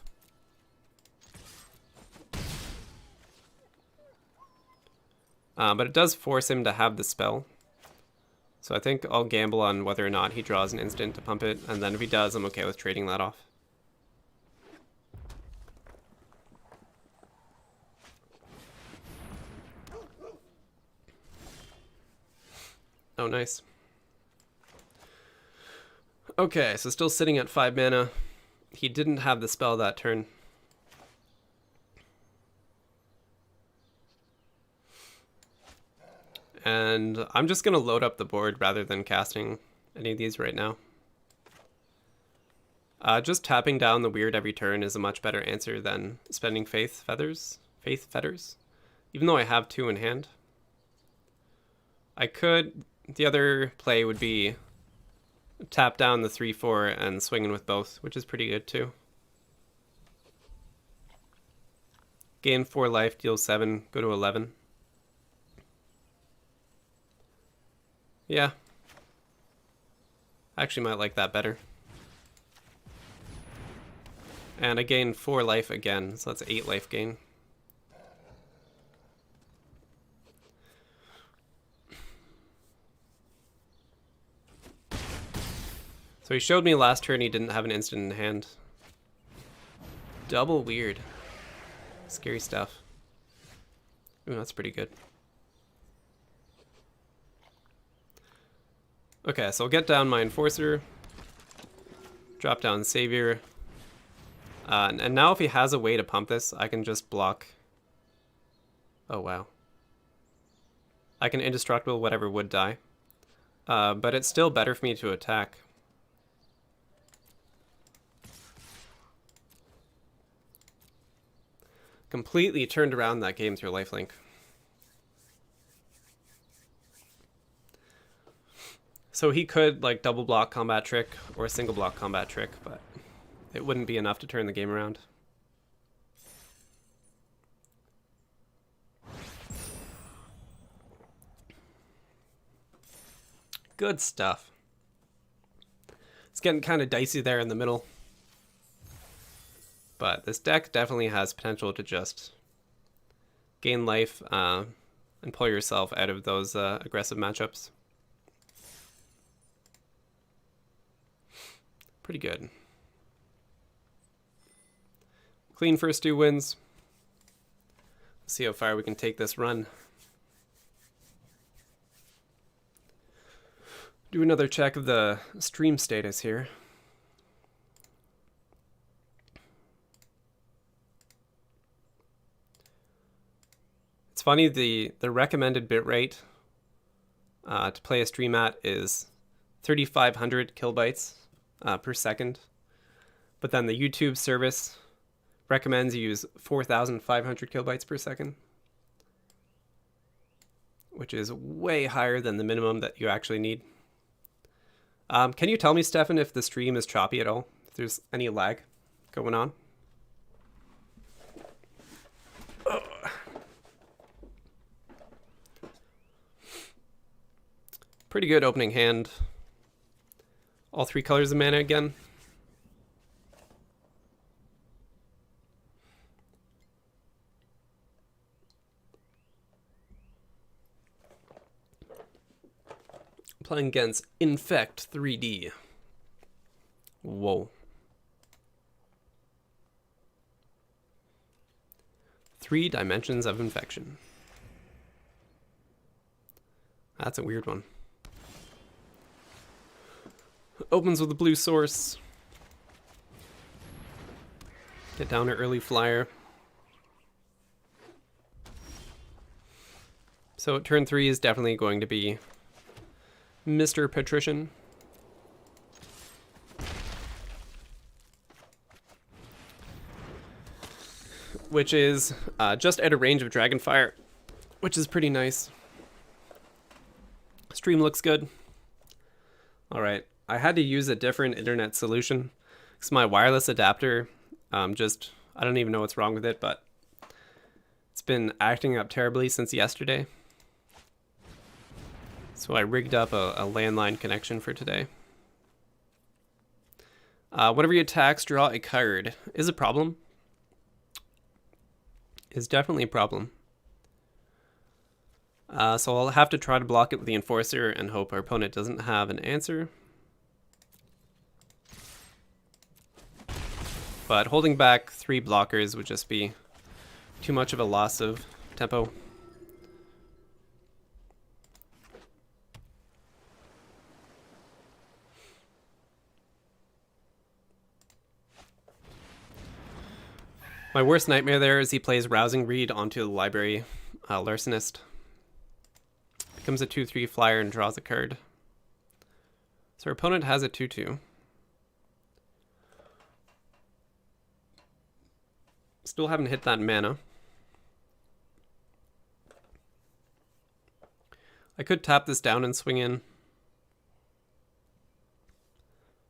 But it does force him to have the spell. So I think I'll gamble on whether or not he draws an instant to pump it, and then if he does, I'm okay with trading that off. Oh, nice. Okay, so still sitting at 5 mana. He didn't have the spell that turn. And I'm just going to load up the board rather than casting any of these right now. Just tapping down the weird every turn is a much better answer than spending Faith Feathers, even though I have 2 in hand. I could, the other play would be tap down the 3/4 and swinging with both, which is pretty good too. Gain 4 life, deal 7, go to 11. Yeah. I actually might like that better. And I gain 4 life again, so that's 8 life gain. So he showed me last turn he didn't have an instant in hand. Double weird. Scary stuff. Ooh, that's pretty good. Okay, so I'll get down my Enforcer. Drop down Savior. And now if he has a way to pump this, I can just block. Oh, wow. I can Indestructible whatever would die. But it's still better for me to attack. Completely turned around that game through lifelink. So he could like double block combat trick or a single block combat trick, but it wouldn't be enough to turn the game around. Good stuff. It's getting kind of dicey there in the middle. But this deck definitely has potential to just gain life and pull yourself out of those aggressive matchups. Pretty good. Clean first 2 wins. Let's see how far we can take this run. Do another check of the stream status here. It's funny, the recommended bitrate to play a stream at is 3,500 kilobytes per second. But then the YouTube service recommends you use 4,500 kilobytes per second, which is way higher than the minimum that you actually need. Can you tell me, Stefan, if the stream is choppy at all? If there's any lag going on? Pretty good opening hand. All 3 colors of mana again. Playing against Infect 3D. Whoa. 3 dimensions of infection. That's a weird one. Opens with a blue source. Get down an early flyer. So turn 3 is definitely going to be Mr. Patrician. Which is just at a range of Dragonfire, which is pretty nice. Stream looks good. Alright, I had to use a different internet solution because my wireless adapter I don't even know what's wrong with it, but it's been acting up terribly since yesterday. So I rigged up a landline connection for today. Whenever you attacks, draw a card. Is a problem. Is definitely a problem. So I'll have to try to block it with the Enforcer and hope our opponent doesn't have an answer. But holding back 3 blockers would just be too much of a loss of tempo. My worst nightmare there is he plays Rousing Reed onto the library Larcenist. Becomes a 2/3 flyer and draws a card. So our opponent has a 2/2. Still haven't hit that mana. I could tap this down and swing in.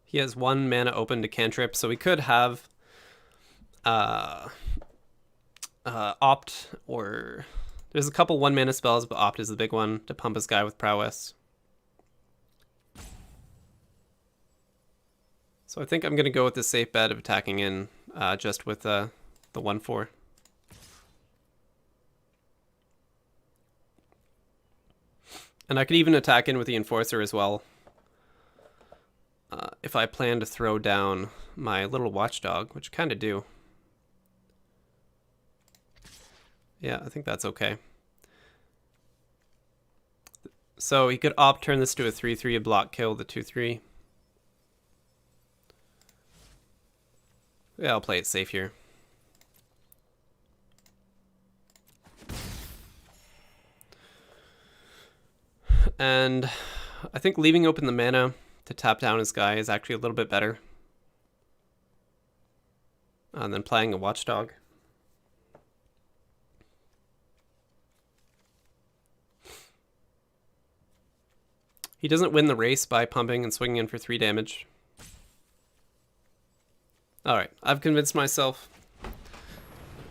He has 1 mana open to cantrip, so we could have Opt, or there's a couple 1 mana spells, but Opt is the big one to pump his guy with prowess. So I think I'm going to go with the safe bet of attacking in just with the 1/4. And I could even attack in with the Enforcer as well. If I plan to throw down my little Watchdog, which I kind of do. Yeah, I think that's okay. So he could opt turn this to a 3/3, a block kill the 2/3. Yeah, I'll play it safe here. And I think leaving open the mana to tap down his guy is actually a little bit better than playing a Watchdog. He doesn't win the race by pumping and swinging in for 3 damage. Alright, I've convinced myself.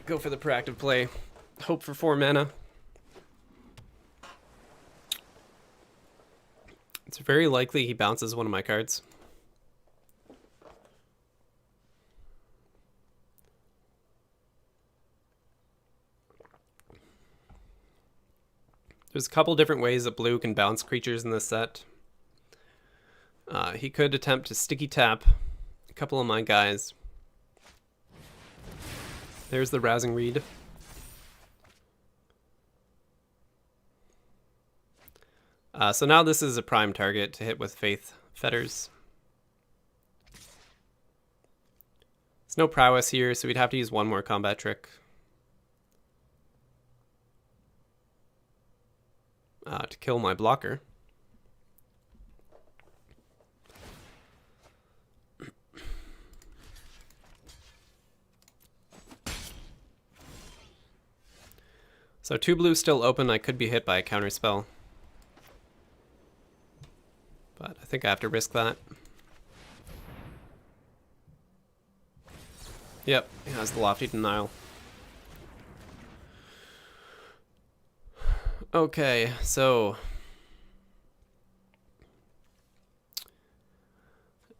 Go for the proactive play. Hope for 4 mana. It's very likely he bounces one of my cards. There's a couple different ways that blue can bounce creatures in this set. He could attempt to sticky tap a couple of my guys. There's the Rousing Reed. So now this is a prime target to hit with Faith Fetters. There's no prowess here, so we'd have to use 1 more combat trick. To kill my blocker. So 2 blue still open. I could be hit by a counter spell, but I think I have to risk that. Yep, he has the Lofty Denial. Okay, so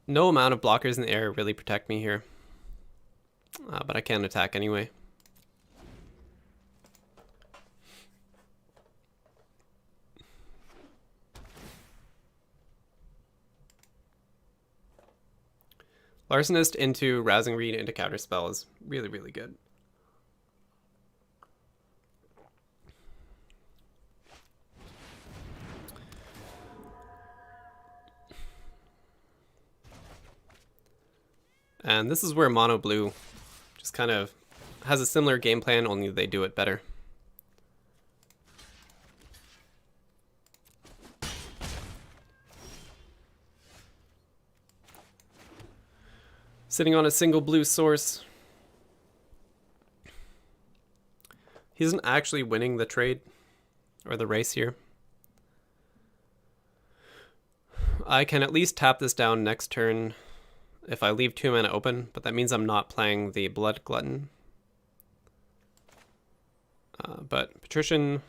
no amount of blockers in the air really protect me here, but I can attack anyway. Larcenist into Rousing Reed into Counterspell is really, really good. And this is where mono blue just kind of has a similar game plan, only they do it better. Sitting on a single blue source. He isn't actually winning the trade or the race here. I can at least tap this down next turn if I leave 2 mana open, but that means I'm not playing the Blood Glutton. But Patrician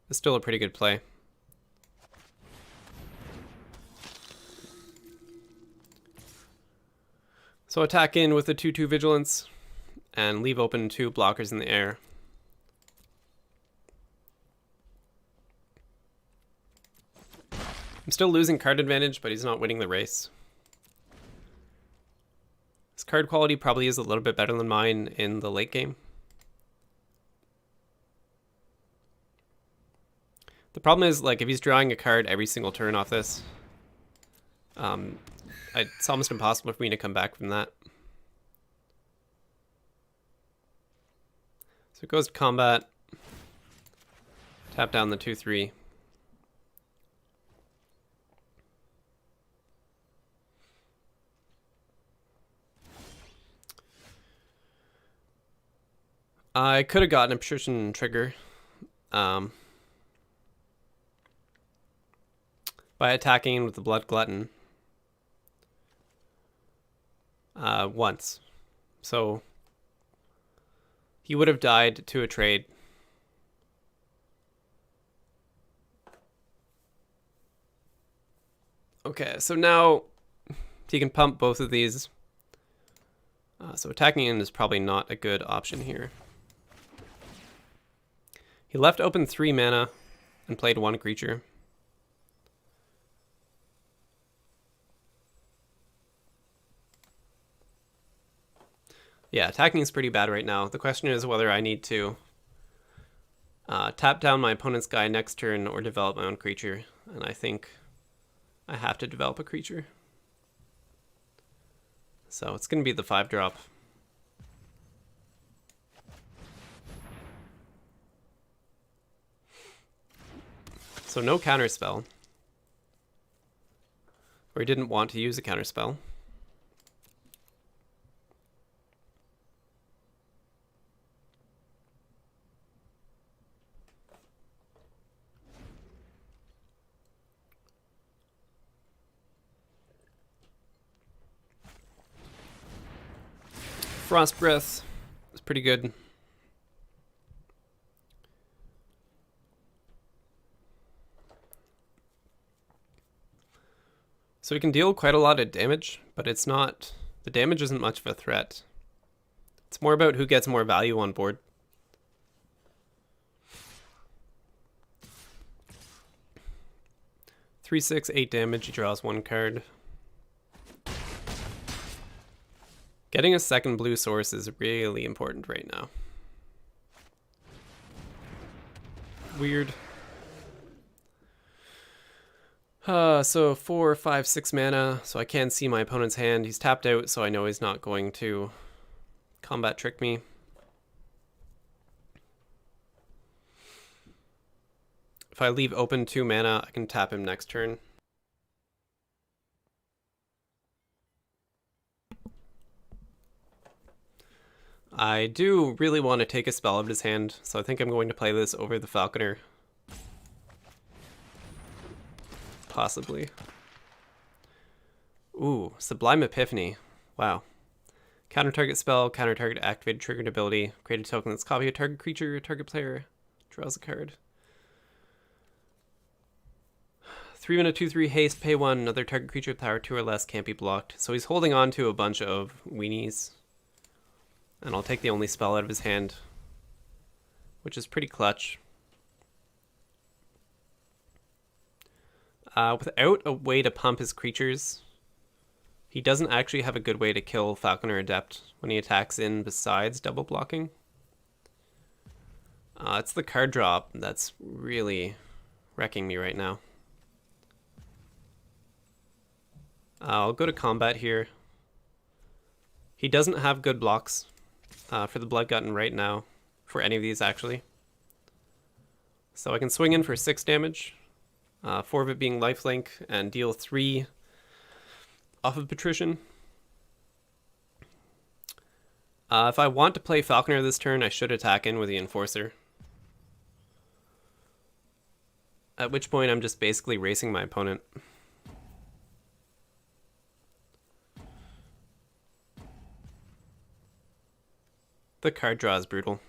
is still a pretty good play. So attack in with a 2/2 Vigilance and leave open 2 blockers in the air. I'm still losing card advantage, but he's not winning the race. His card quality probably is a little bit better than mine in the late game. The problem is, like, if he's drawing a card every single turn off this, it's almost impossible for me to come back from that. So it goes to combat, tap down the 2/3. I could have gotten a Patrician trigger by attacking with the Blood Glutton once. So he would have died to a trade. Okay, so now he can pump both of these. So attacking in is probably not a good option here. He left open 3 mana and played 1 creature. Yeah, attacking is pretty bad right now. The question is whether I need to tap down my opponent's guy next turn or develop my own creature. And I think I have to develop a creature. So it's going to be the 5-drop. So no counterspell. Or he didn't want to use a counterspell. Frost Breath is pretty good. So we can deal quite a lot of damage, but it's not... the damage isn't much of a threat. It's more about who gets more value on board. Three, 6, 8 damage, he draws 1 card. Getting a second blue source is really important right now. Weird. So 4, 5, 6 mana, so I can see my opponent's hand. He's tapped out, so I know he's not going to combat trick me. If I leave open 2 mana, I can tap him next turn. I do really want to take a spell out of his hand, so I think I'm going to play this over the Falconer. Possibly. Ooh, Sublime Epiphany. Wow. Counter target spell, counter target activated triggered ability. Create a token that's copy a target creature, target player draws a card. 3 mana 2/3 haste, pay 1, another target creature with power 2 or less can't be blocked. So he's holding on to a bunch of weenies. And I'll take the only spell out of his hand, which is pretty clutch. Without a way to pump his creatures, he doesn't actually have a good way to kill Falconer Adept when he attacks in besides double blocking. It's the card drop that's really wrecking me right now. I'll go to combat here. He doesn't have good blocks for the Blood Glutton right now, for any of these actually. So I can swing in for 6 damage, 4 of it being lifelink, and deal 3 off of Patrician. If I want to play Falconer this turn, I should attack in with the Enforcer. At which point I'm just basically racing my opponent. The card draw is brutal.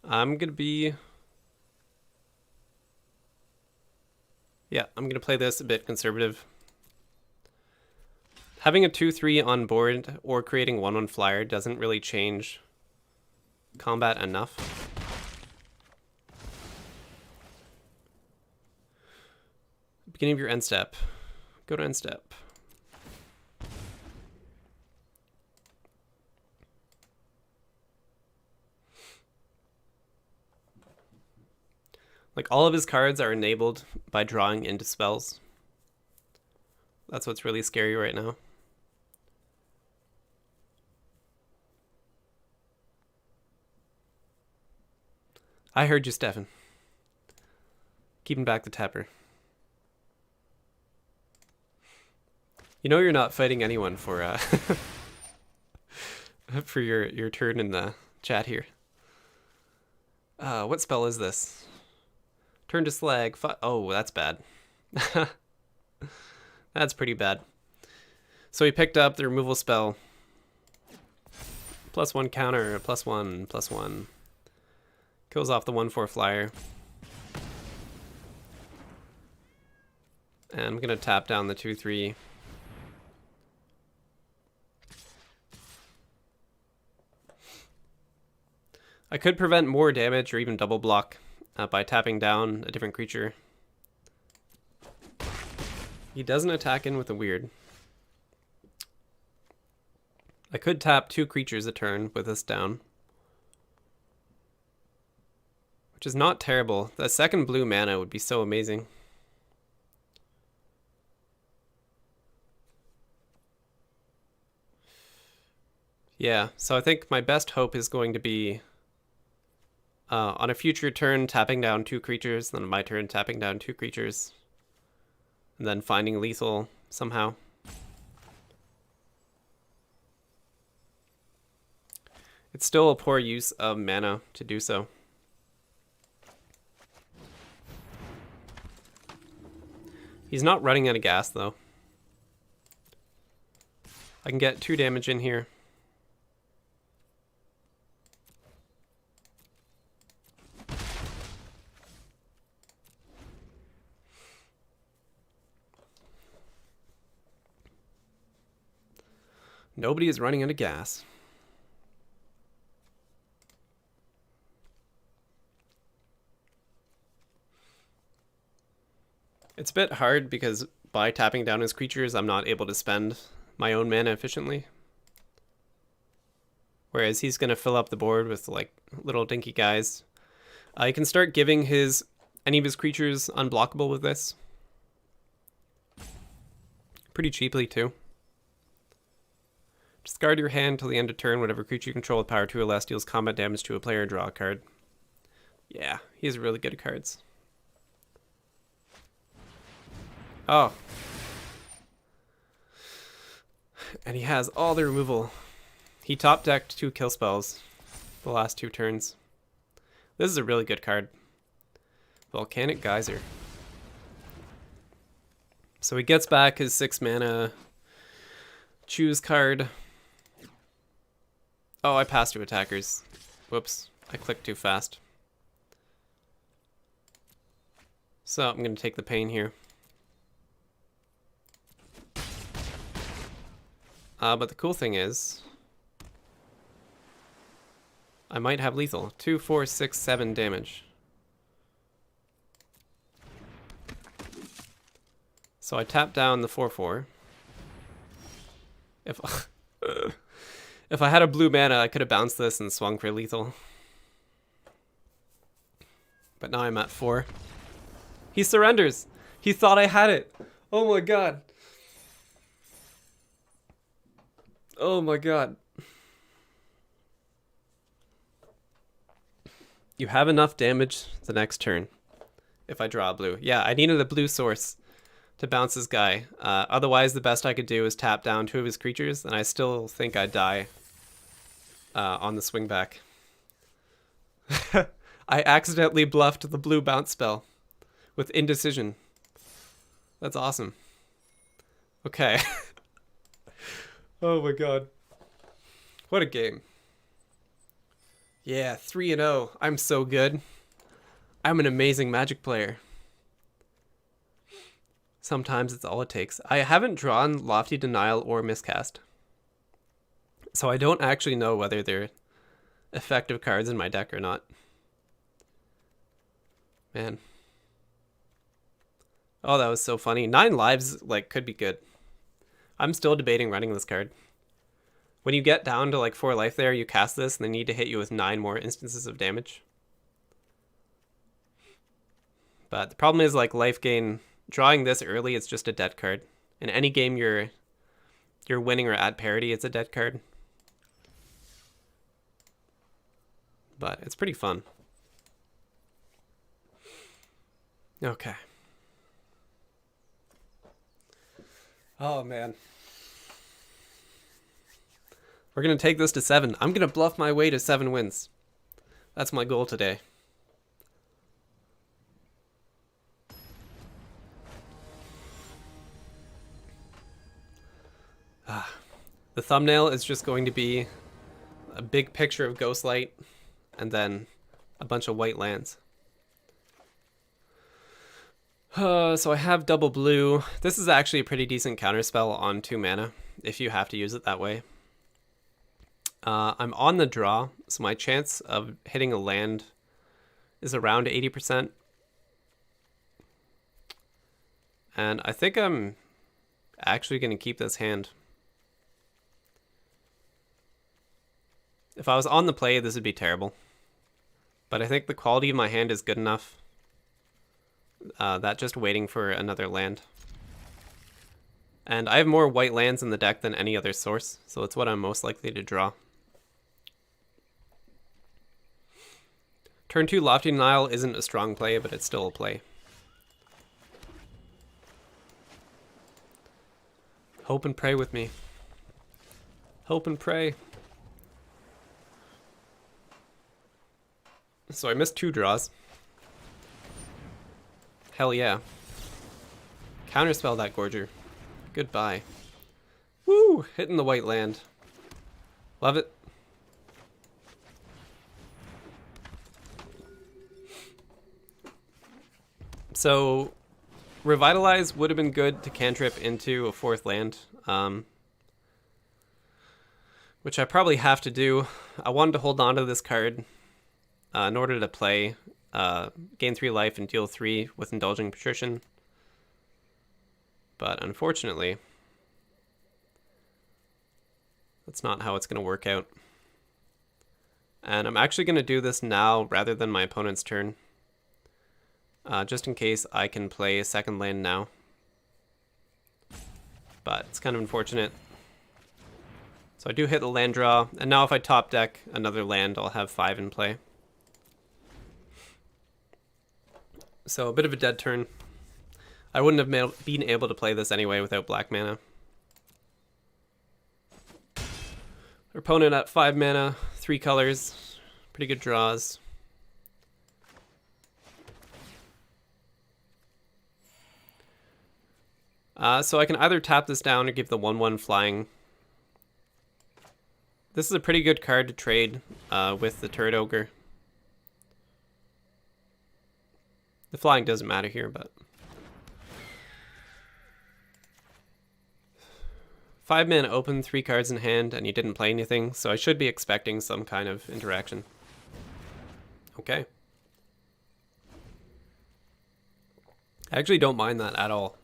I'm going to be... Yeah, I'm going to play this a bit conservative. Having a 2-3 on board or creating 1-1 flyer doesn't really change combat enough. Beginning of your end step. Go to end step. Like, all of his cards are enabled by drawing into spells. That's what's really scary right now. I heard you, Stefan. Keeping back the tapper. You know you're not fighting anyone for for your turn in the chat here. What spell is this? Turn to slag. Oh, that's bad. That's pretty bad. So he picked up the removal spell. +1 counter, +1, +1. Kills off the 1/4 flyer. And I'm gonna tap down the 2/3. I could prevent more damage or even double block by tapping down a different creature. He doesn't attack in with a weird. I could tap 2 creatures a turn with this down, which is not terrible. The second blue mana would be so amazing. Yeah, so I think my best hope is going to be on a future turn tapping down 2 creatures, then on my turn tapping down 2 creatures, and then finding lethal somehow. It's still a poor use of mana to do so. He's not running out of gas though. I can get 2 damage in here. Nobody is running out of gas. It's a bit hard because by tapping down his creatures, I'm not able to spend my own mana efficiently. Whereas he's going to fill up the board with like little dinky guys. You can start giving any of his creatures unblockable with this. Pretty cheaply too. Discard your hand till the end of turn. Whatever creature you control with power 2 or less deals combat damage to a player, draw a card. Yeah, he's really good at cards. Oh. And he has all the removal. He top decked 2 kill spells the last 2 turns. This is a really good card. Volcanic Geyser. So he gets back his 6 mana choose card. Oh, I passed 2 attackers. Whoops, I clicked too fast. So I'm going to take the pain here. But the cool thing is, I might have lethal. 2, 4, 6, 7 damage. So I tap down the 4/4. If I had a blue mana, I could have bounced this and swung for lethal. But now I'm at 4. He surrenders. He thought I had it. Oh my god. Oh my god. You have enough damage the next turn if I draw a blue. Yeah, I needed a blue source to bounce this guy. Otherwise, the best I could do is tap down 2 of his creatures, and I still think I'd die on the swing back. I accidentally bluffed the blue bounce spell with indecision. That's awesome. Okay. Oh my god. What a game. Yeah, 3-0. I'm so good. I'm an amazing Magic player. Sometimes it's all it takes. I haven't drawn Lofty Denial or Miscast, so I don't actually know whether they're effective cards in my deck or not. Man. Oh, that was so funny. 9 lives, like, could be good. I'm still debating running this card. When you get down to like 4 life there, you cast this and they need to hit you with 9 more instances of damage. But the problem is, like, life gain, drawing this early, it's just a dead card. In any game you're winning or at parity, it's a dead card. But it's pretty fun. Okay. Oh man. We're going to take this to 7. I'm going to bluff my way to 7 wins. That's my goal today. The thumbnail is just going to be a big picture of Ghostlight and then a bunch of white lands. So I have double blue. This is actually a pretty decent counterspell on 2 mana if you have to use it that way. I'm on the draw, so my chance of hitting a land is around 80%. And I think I'm actually going to keep this hand. If I was on the play, this would be terrible. But I think the quality of my hand is good enough that just waiting for another land. And I have more white lands in the deck than any other source, so it's what I'm most likely to draw. Turn 2 Lofty Denial isn't a strong play, but it's still a play. Hope and pray with me. Hope and pray. So I missed 2 draws. Hell yeah. Counterspell that Gorger. Goodbye. Woo! Hitting the white land. Love it. So, Revitalize would have been good to cantrip into a 4th land, which I probably have to do. I wanted to hold on to this card in order to play, gain 3 life and deal 3 with Indulging Patrician. But unfortunately, that's not how it's going to work out. And I'm actually going to do this now rather than my opponent's turn. Just in case I can play a 2nd land now. But it's kind of unfortunate. So I do hit the land draw, and now if I top deck another land, I'll have 5 in play. So a bit of a dead turn. I wouldn't have been able to play this anyway without black mana. Our opponent at 5 mana, 3 colors, pretty good draws. So I can either tap this down or give the 1/1 flying. This is a pretty good card to trade with the Turret Ogre. The flying doesn't matter here, but 5 mana open, 3 cards in hand, and you didn't play anything, so I should be expecting some kind of interaction. Okay. I actually don't mind that at all.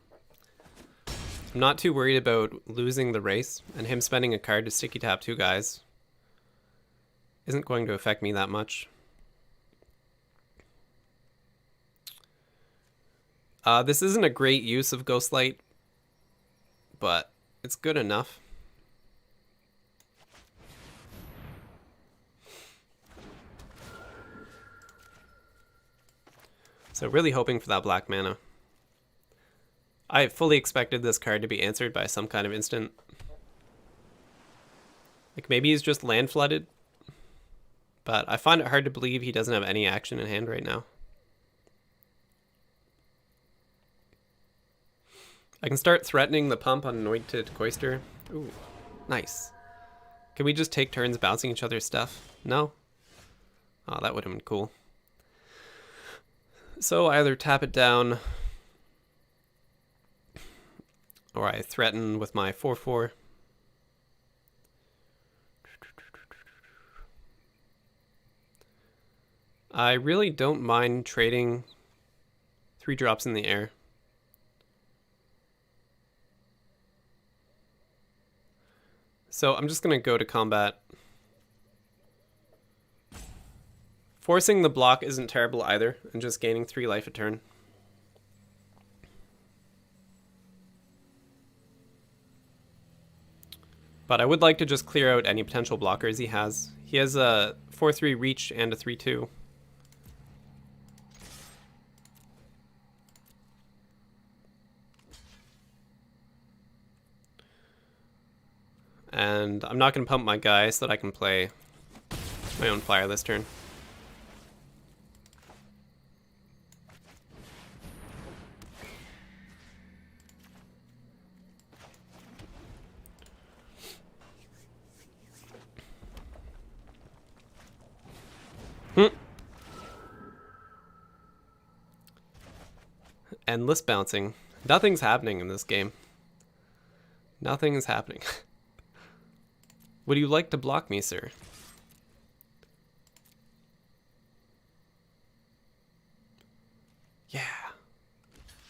I'm not too worried about losing the race, and him spending a card to sticky tap 2 guys isn't going to affect me that much. This isn't a great use of Ghostlight, but it's good enough. So really hoping for that black mana. I fully expected this card to be answered by some kind of instant. Like maybe he's just land flooded, but I find it hard to believe he doesn't have any action in hand right now. I can start threatening the pump on Anointed Coister. Ooh, nice. Can we just take turns bouncing each other's stuff? No? Oh, that would have been cool. So I either tap it down or I threaten with my 4/4. I really don't mind trading 3 drops in the air. So I'm just going to go to combat. Forcing the block isn't terrible either, and just gaining 3 life a turn. But I would like to just clear out any potential blockers he has. He has a 4/3 reach and a 3/2. And I'm not going to pump my guy so that I can play my own flyer this turn. Endless bouncing. Nothing's happening in this game. Nothing is happening. Would you like to block me, sir? Yeah.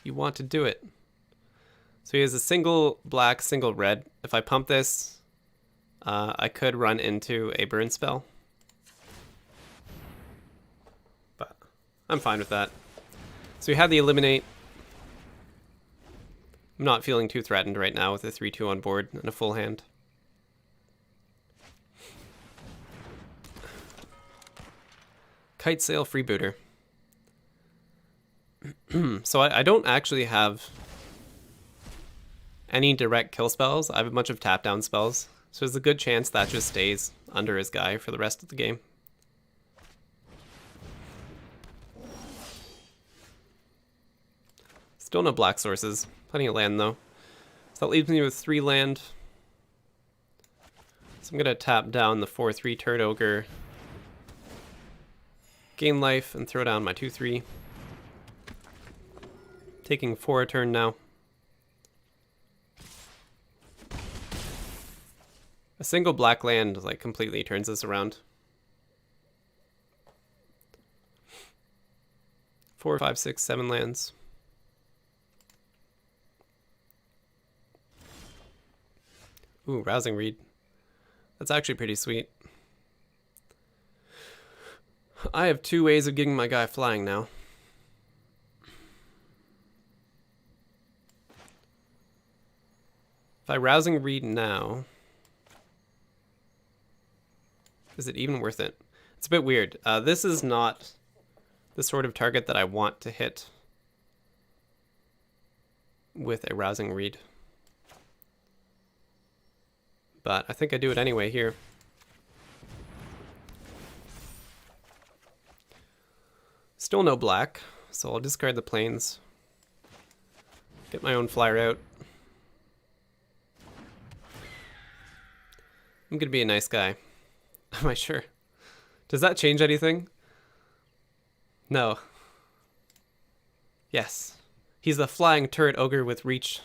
You want to do it. So he has a single black, single red. If I pump this, I could run into a burn spell. But I'm fine with that. So we have the eliminate. I'm not feeling too threatened right now with a 3/2 on board and a full hand. Kite Sail Freebooter. So I don't actually have any direct kill spells. I have a bunch of tap down spells. So there's a good chance that just stays under his guy for the rest of the game. Still no black sources. Plenty of land though. So that leaves me with 3 land. So I'm going to tap down the 4/3 Turd Ogre. Gain life and throw down my 2/3. Taking 4 a turn now. A single black land like completely turns this around. 4, 5, 6, 7 lands. Ooh, Rousing Reed. That's actually pretty sweet. I have 2 ways of getting my guy flying now. If I Rousing Reed now, is it even worth it? It's a bit weird. This is not the sort of target that I want to hit with a Rousing Reed. But I think I do it anyway here. Still no black, so I'll discard the plains. Get my own flyer out. I'm gonna be a nice guy. Am I sure? Does that change anything? No. Yes. He's the flying turret ogre with reach.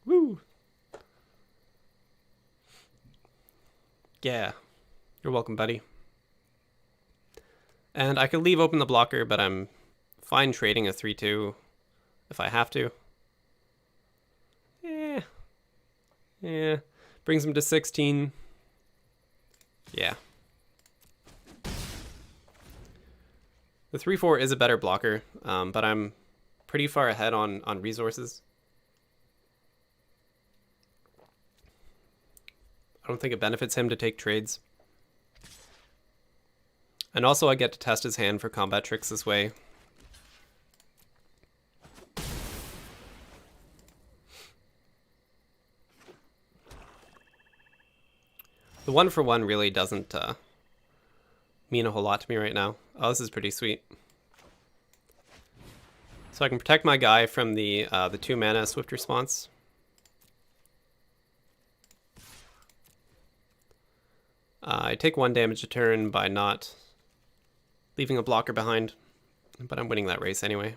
Woo! Yeah. You're welcome, buddy. And I could leave open the blocker, but I'm fine trading a 3/2 if I have to. Yeah. Brings him to 16. Yeah. The 3/4 is a better blocker, but I'm pretty far ahead on resources. I don't think it benefits him to take trades. And also I get to test his hand for combat tricks this way. The 1-for-1 really doesn't mean a whole lot to me right now. Oh, this is pretty sweet. So I can protect my guy from the 2 mana swift response. I take 1 damage a turn by not leaving a blocker behind, but I'm winning that race anyway.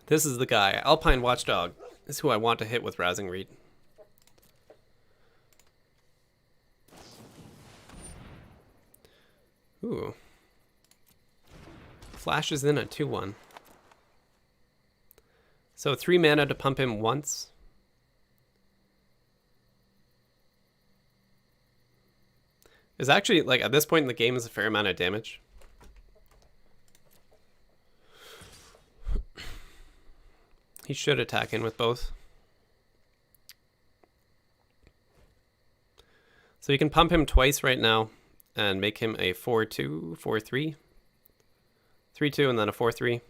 This is the guy. Alpine Watchdog is who I want to hit with Rousing Reed. Ooh. Flashes in a 2-1. So 3 mana to pump him once. Is actually, like, at this point in the game is a fair amount of damage. He should attack in with both. So you can pump him twice right now and make him a 4-2, 4-3. 3-2 and then a 4-3.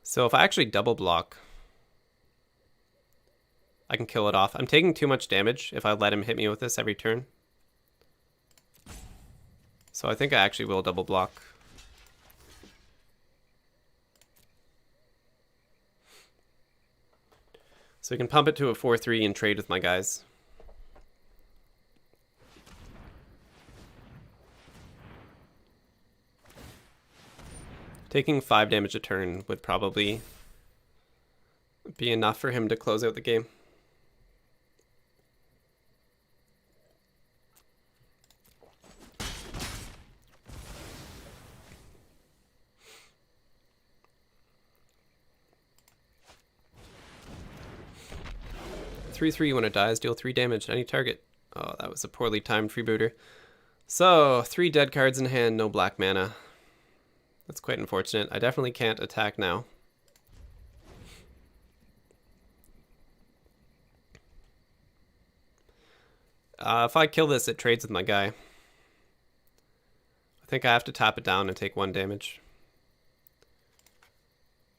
So if I actually double block, I can kill it off. I'm taking too much damage if I let him hit me with this every turn. So I think I actually will double block. So we can pump it to a 4-3 and trade with my guys. Taking 5 damage a turn would probably be enough for him to close out the game. When it dies, deal 3 damage to any target. Oh, that was a poorly timed freebooter. So, 3 dead cards in hand, no black mana. That's quite unfortunate. I definitely can't attack now. If I kill this, it trades with my guy. I think I have to tap it down and take 1 damage,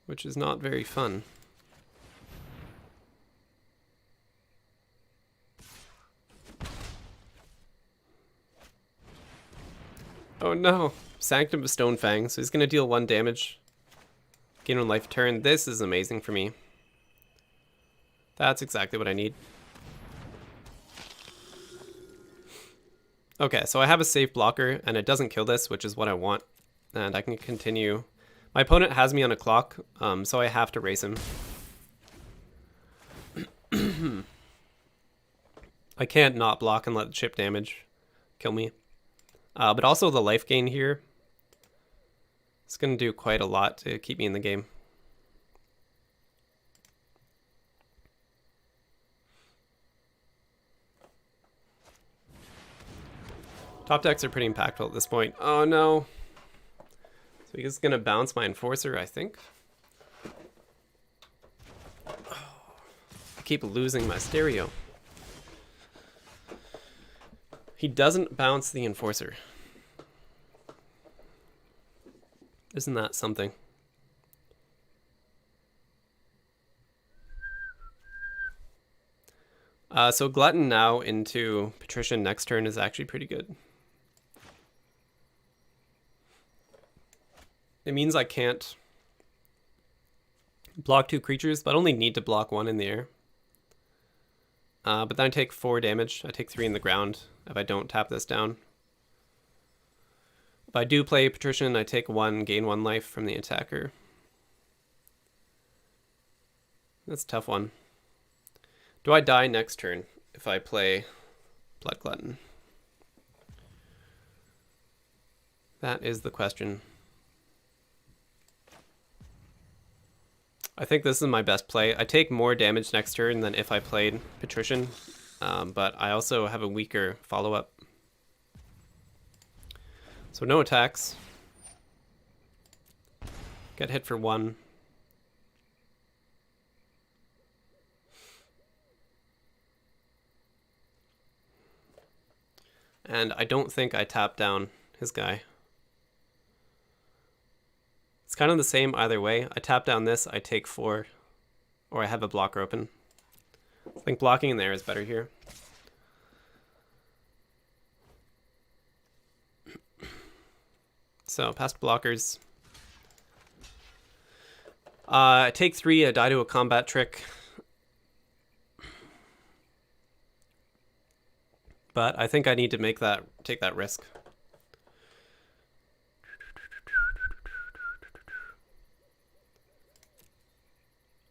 which is not very fun. Oh no, Sanctum of Stonefang, so he's going to deal 1 damage. Gain 1 life turn. This is amazing for me. That's exactly what I need. Okay, so I have a safe blocker, and it doesn't kill this, which is what I want. And I can continue. My opponent has me on a clock, so I have to race him. I can't not block and let the chip damage kill me. But also the life gain here. It's going to do quite a lot to keep me in the game. Top decks are pretty impactful at this point. Oh no. So he's going to bounce my Enforcer, I think. I keep losing my stereo. He doesn't bounce the Enforcer. Isn't that something? So Glutton now into Patrician next turn is actually pretty good. It means I can't block 2 creatures, but only need to block 1 in the air. But then I take 4 damage. I take 3 in the ground if I don't tap this down. If I do play Patrician, I take 1, gain 1 life from the attacker. That's a tough one. Do I die next turn if I play Blood Glutton? That is the question. I think this is my best play. I take more damage next turn than if I played Patrician, but I also have a weaker follow-up. So no attacks. Get hit for 1. And I don't think I tap down his guy. It's kind of the same either way. I tap down this, I take 4, or I have a blocker open. I think blocking in there is better here. So, past blockers. Take 3, I die to a combat trick. But I think I need to take that risk.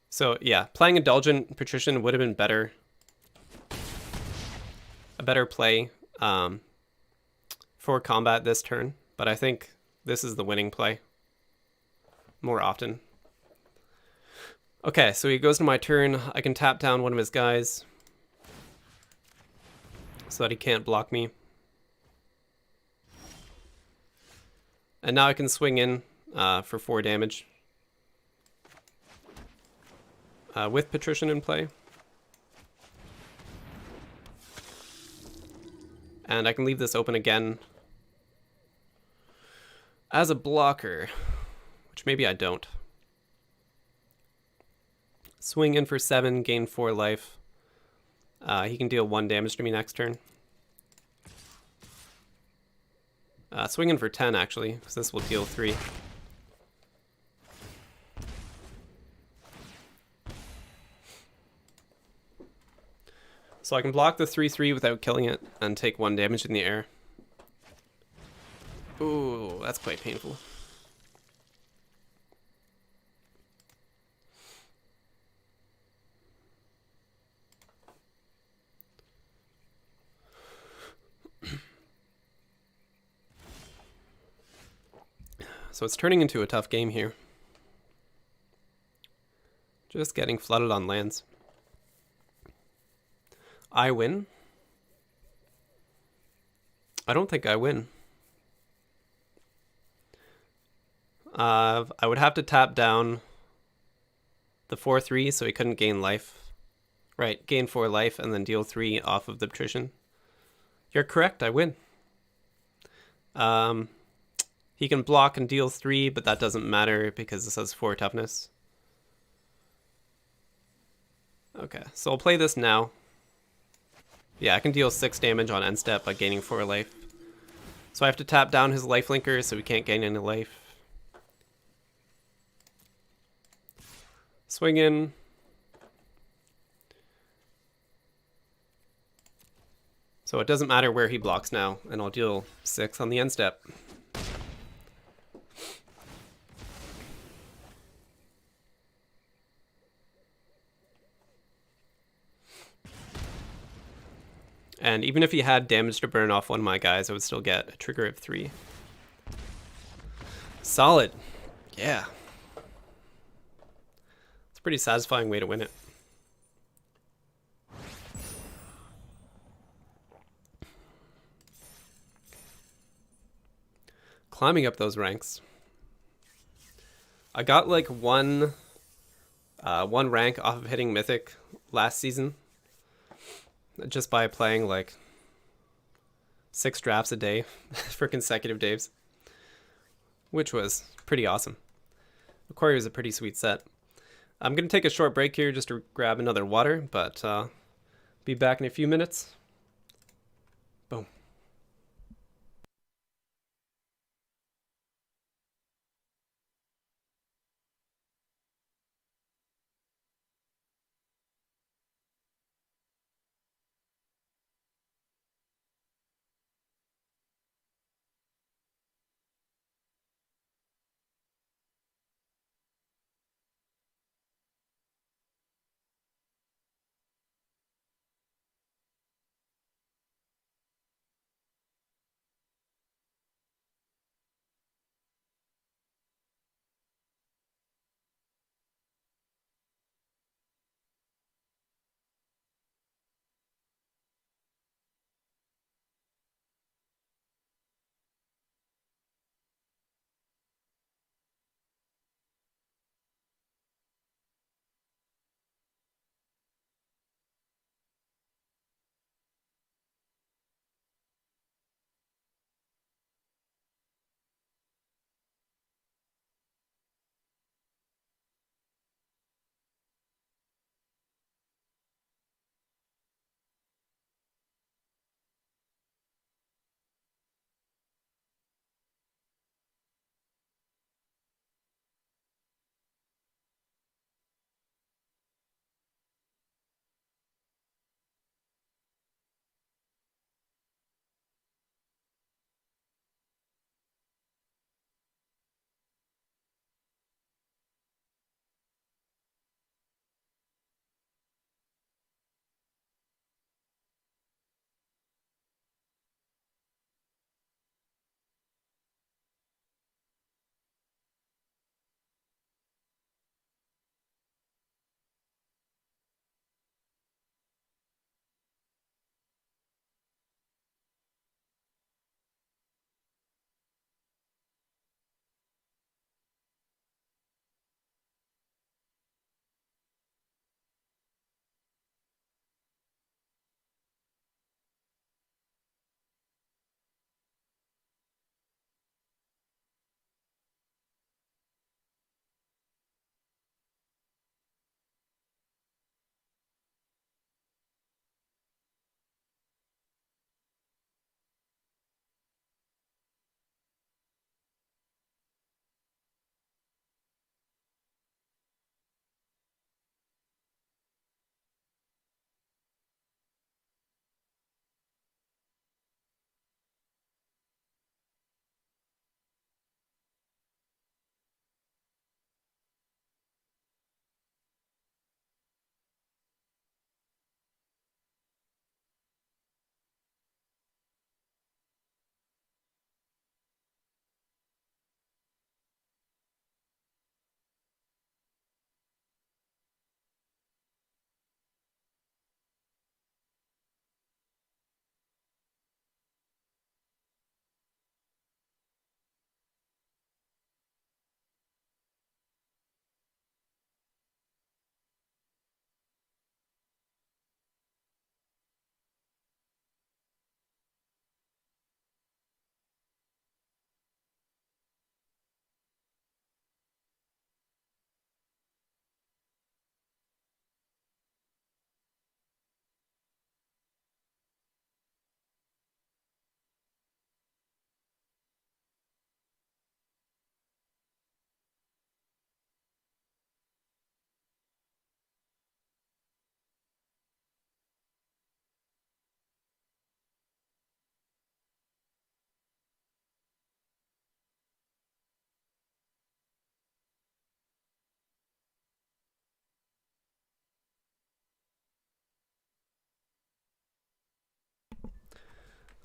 So yeah, playing Indulgent Patrician would have been better. A better play for combat this turn, but I think this is the winning play more often. Okay, so he goes to my turn. I can tap down one of his guys so that he can't block me. And now I can swing in for 4 damage with Patrician in play. And I can leave this open again as a blocker, which maybe I don't. Swing in for 7, gain 4 life. He can deal 1 damage to me next turn. Swing in for 10, actually, because this will deal 3. So I can block the 3/3 without killing it and take 1 damage in the air. Ooh, that's quite painful. So it's turning into a tough game here. Just getting flooded on lands. I win? I don't think I win. I would have to tap down the 4/3 so he couldn't gain life. Right, gain 4 life and then deal 3 off of the Patrician. You're correct, I win. He can block and deal 3, but that doesn't matter because this has 4 toughness. Okay, so I'll play this now. Yeah, I can deal 6 damage on end step by gaining 4 life. So I have to tap down his lifelinker so he can't gain any life. Swing in. So it doesn't matter where he blocks now, and I'll deal 6 on the end step. And even if he had damage to burn off one of my guys, I would still get a trigger of 3. Solid. Yeah. It's a pretty satisfying way to win it. Climbing up those ranks. I got like one rank off of hitting Mythic last season. Just by playing like 6 drafts a day for consecutive days, which was pretty awesome. Aquaria is a pretty sweet set. I'm going to take a short break here just to grab another water, but be back in a few minutes. Boom.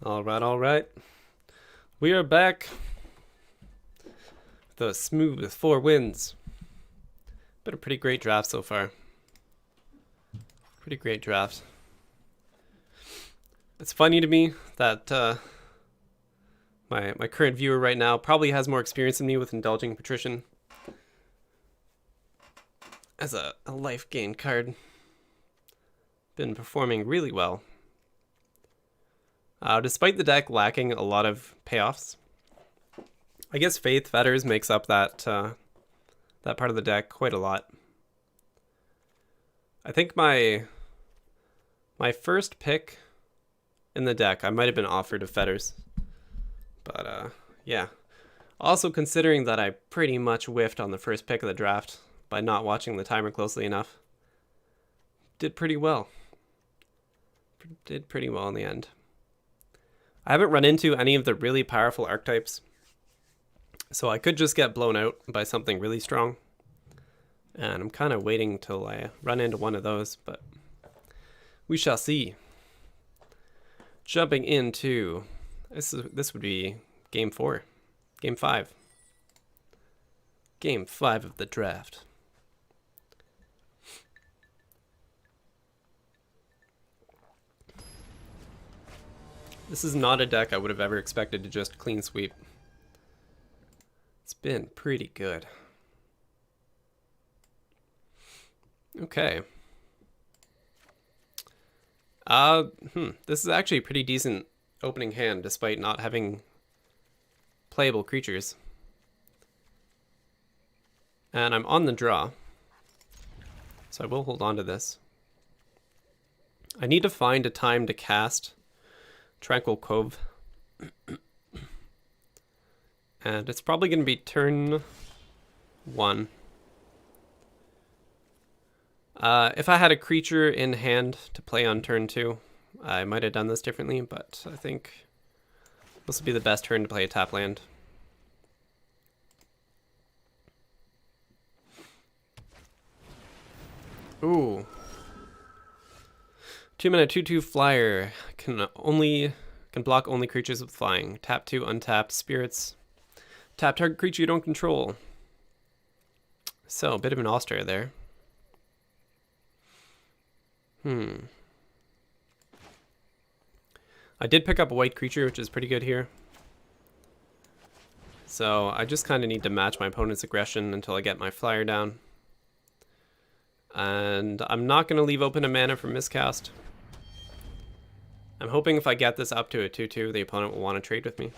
All right. We are back. The smooth 4 wins. Been a pretty great draft so far. Pretty great draft. It's funny to me that my current viewer right now probably has more experience than me with Indulging Patrician as a life gain card. Been performing really well. Despite the deck lacking a lot of payoffs. I guess Faith Fetters makes up that that part of the deck quite a lot. I think my first pick in the deck, I might have been offered a Fetters. But yeah. Also considering that I pretty much whiffed on the first pick of the draft by not watching the timer closely enough. Did pretty well. Did pretty well in the end. I haven't run into any of the really powerful archetypes, so I could just get blown out by something really strong. And I'm kind of waiting till I run into one of those, but we shall see. Jumping into this would be game 4, game 5, game 5 of the draft. This is not a deck I would have ever expected to just clean sweep. It's been pretty good. Okay. This is actually a pretty decent opening hand despite not having playable creatures. And I'm on the draw, so I will hold on to this. I need to find a time to cast Tranquil Cove. And it's probably going to be turn 1. If I had a creature in hand to play on turn 2, I might have done this differently, but I think this would be the best turn to play a tap land. Ooh. 2-mana 2/2 flyer can block only creatures with flying. Tap 2 untapped spirits. Tap target creature you don't control. So, a bit of an All-Star there. I did pick up a white creature, which is pretty good here. So, I just kind of need to match my opponent's aggression until I get my flyer down. And I'm not going to leave open a mana for miscast. I'm hoping if I get this up to a 2/2, the opponent will want to trade with me.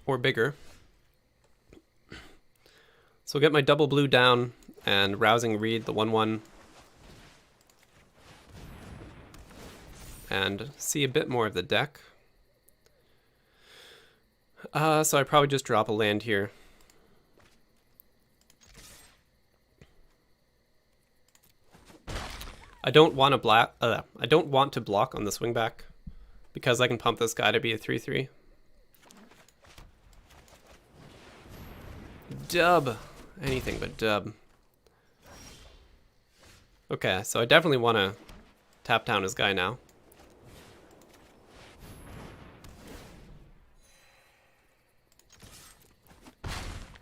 Or bigger. So I'll get my double blue down and Rousing Reed, the 1/1. And see a bit more of the deck. So I probably just drop a land here. I don't want to block on the swing back because I can pump this guy to be a 3/3. Dub. Anything but dub. Okay, so I definitely want to tap down his guy now.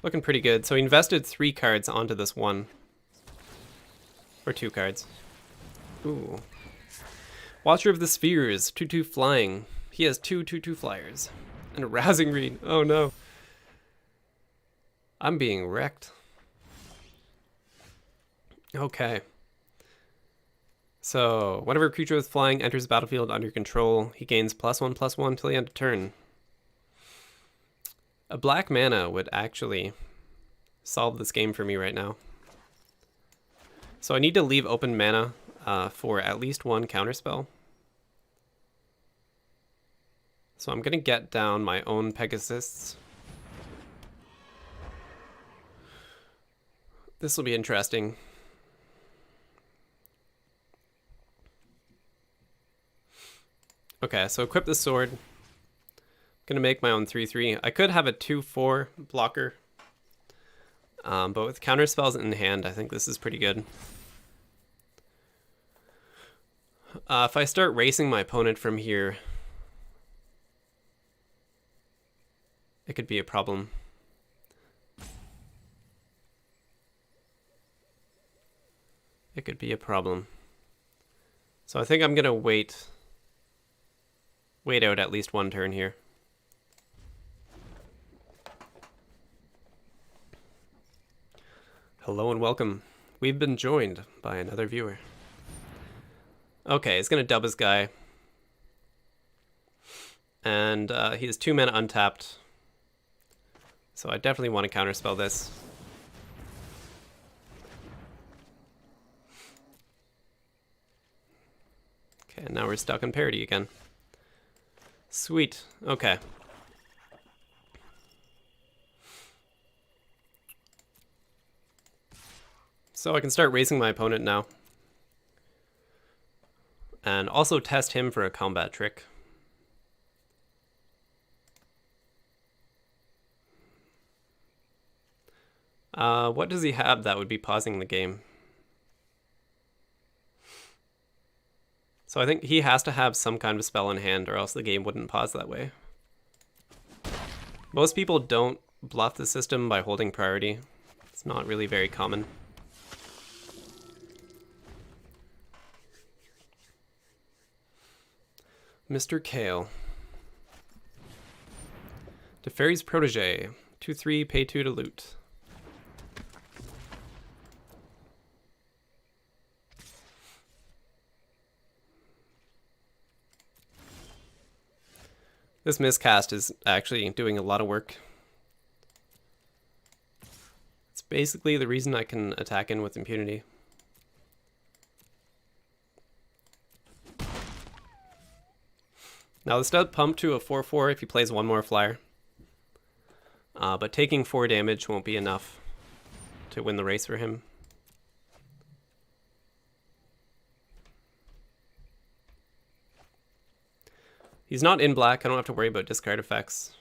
Looking pretty good. So he invested 3 cards onto this one. Or 2 cards. Ooh. Watcher of the Spheres, 2/2 flying. He has 2 2/2 flyers. And a Rousing Reed. Oh no. I'm being wrecked. Okay. So, whenever a creature with flying enters the battlefield under control, he gains +1/+1 till the end of turn. A black mana would actually solve this game for me right now. So I need to leave open mana for at least 1 counterspell. So I'm going to get down my own Pegasus. This will be interesting. Okay, so equip the sword. I'm going to make my own 3/3. I could have a 2/4 blocker. But with counterspells in hand, I think this is pretty good. If I start racing my opponent from here, it could be a problem. It could be a problem. So I think I'm gonna wait out at least one turn here. Hello and welcome. We've been joined by another viewer. Okay, he's gonna dub his guy. And he has 2 mana untapped. So I definitely want to counterspell this. Okay, and now we're stuck in parity again. Sweet. Okay. So I can start racing my opponent now. And also test him for a combat trick. What does he have that would be pausing the game? So I think he has to have some kind of spell in hand or else the game wouldn't pause that way. Most people don't bluff the system by holding priority. It's not really very common. Mr. Kale. Teferi's Protege. 2/3, pay 2 to loot. This miscast is actually doing a lot of work. It's basically the reason I can attack in with impunity. Now this does pump to a 4/4 if he plays one more flyer. But taking 4 damage won't be enough to win the race for him. He's not in black, I don't have to worry about discard effects.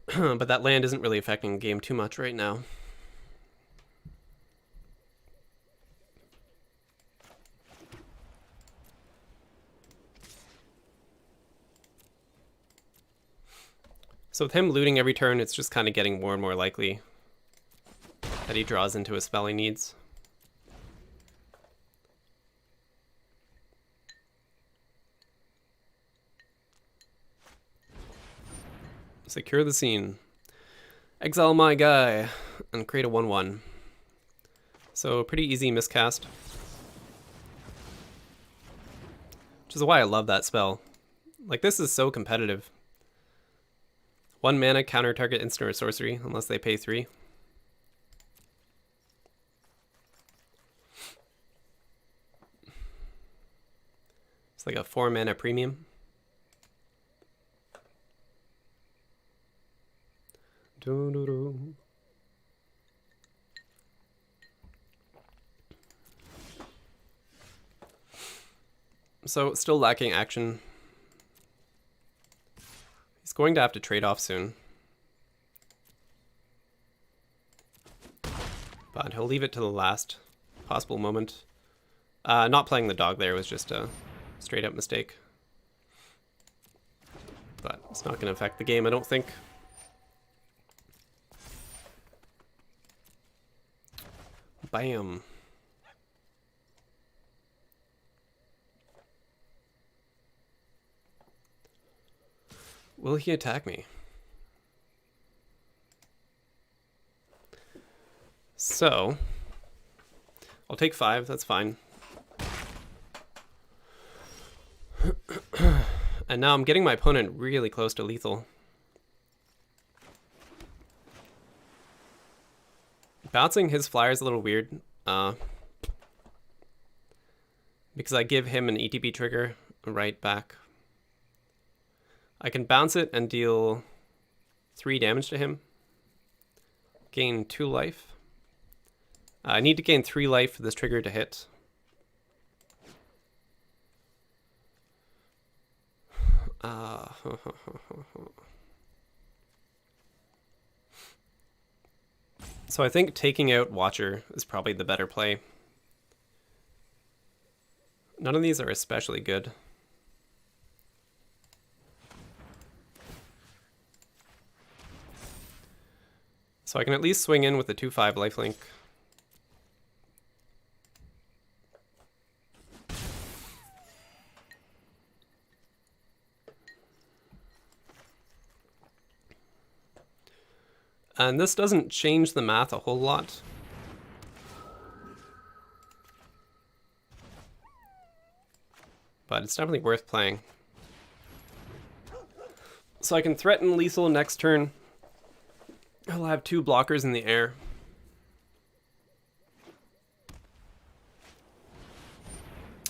But that land isn't really affecting the game too much right now. So with him looting every turn, it's just kind of getting more and more likely that he draws into a spell he needs. Secure the scene. Exile my guy and create a 1/1. So pretty easy miscast. Which is why I love that spell. Like, this is so competitive. 1 mana, counter target instant or sorcery, unless they pay 3. It's like a 4 mana premium. So, still lacking action. He's going to have to trade off soon. But he'll leave it to the last possible moment. Not playing the dog there was just a straight up mistake. But it's not going to affect the game, I don't think. Bam. Will he attack me? So, I'll take 5, that's fine. And now I'm getting my opponent really close to lethal. Bouncing his flyer is a little weird, because I give him an ETB trigger right back. I can bounce it and deal 3 damage to him. Gain 2 life. I need to gain 3 life for this trigger to hit. So I think taking out Watcher is probably the better play. None of these are especially good. So I can at least swing in with the 2/5 lifelink. And this doesn't change the math a whole lot. But it's definitely worth playing. So I can threaten lethal next turn. He'll have 2 blockers in the air.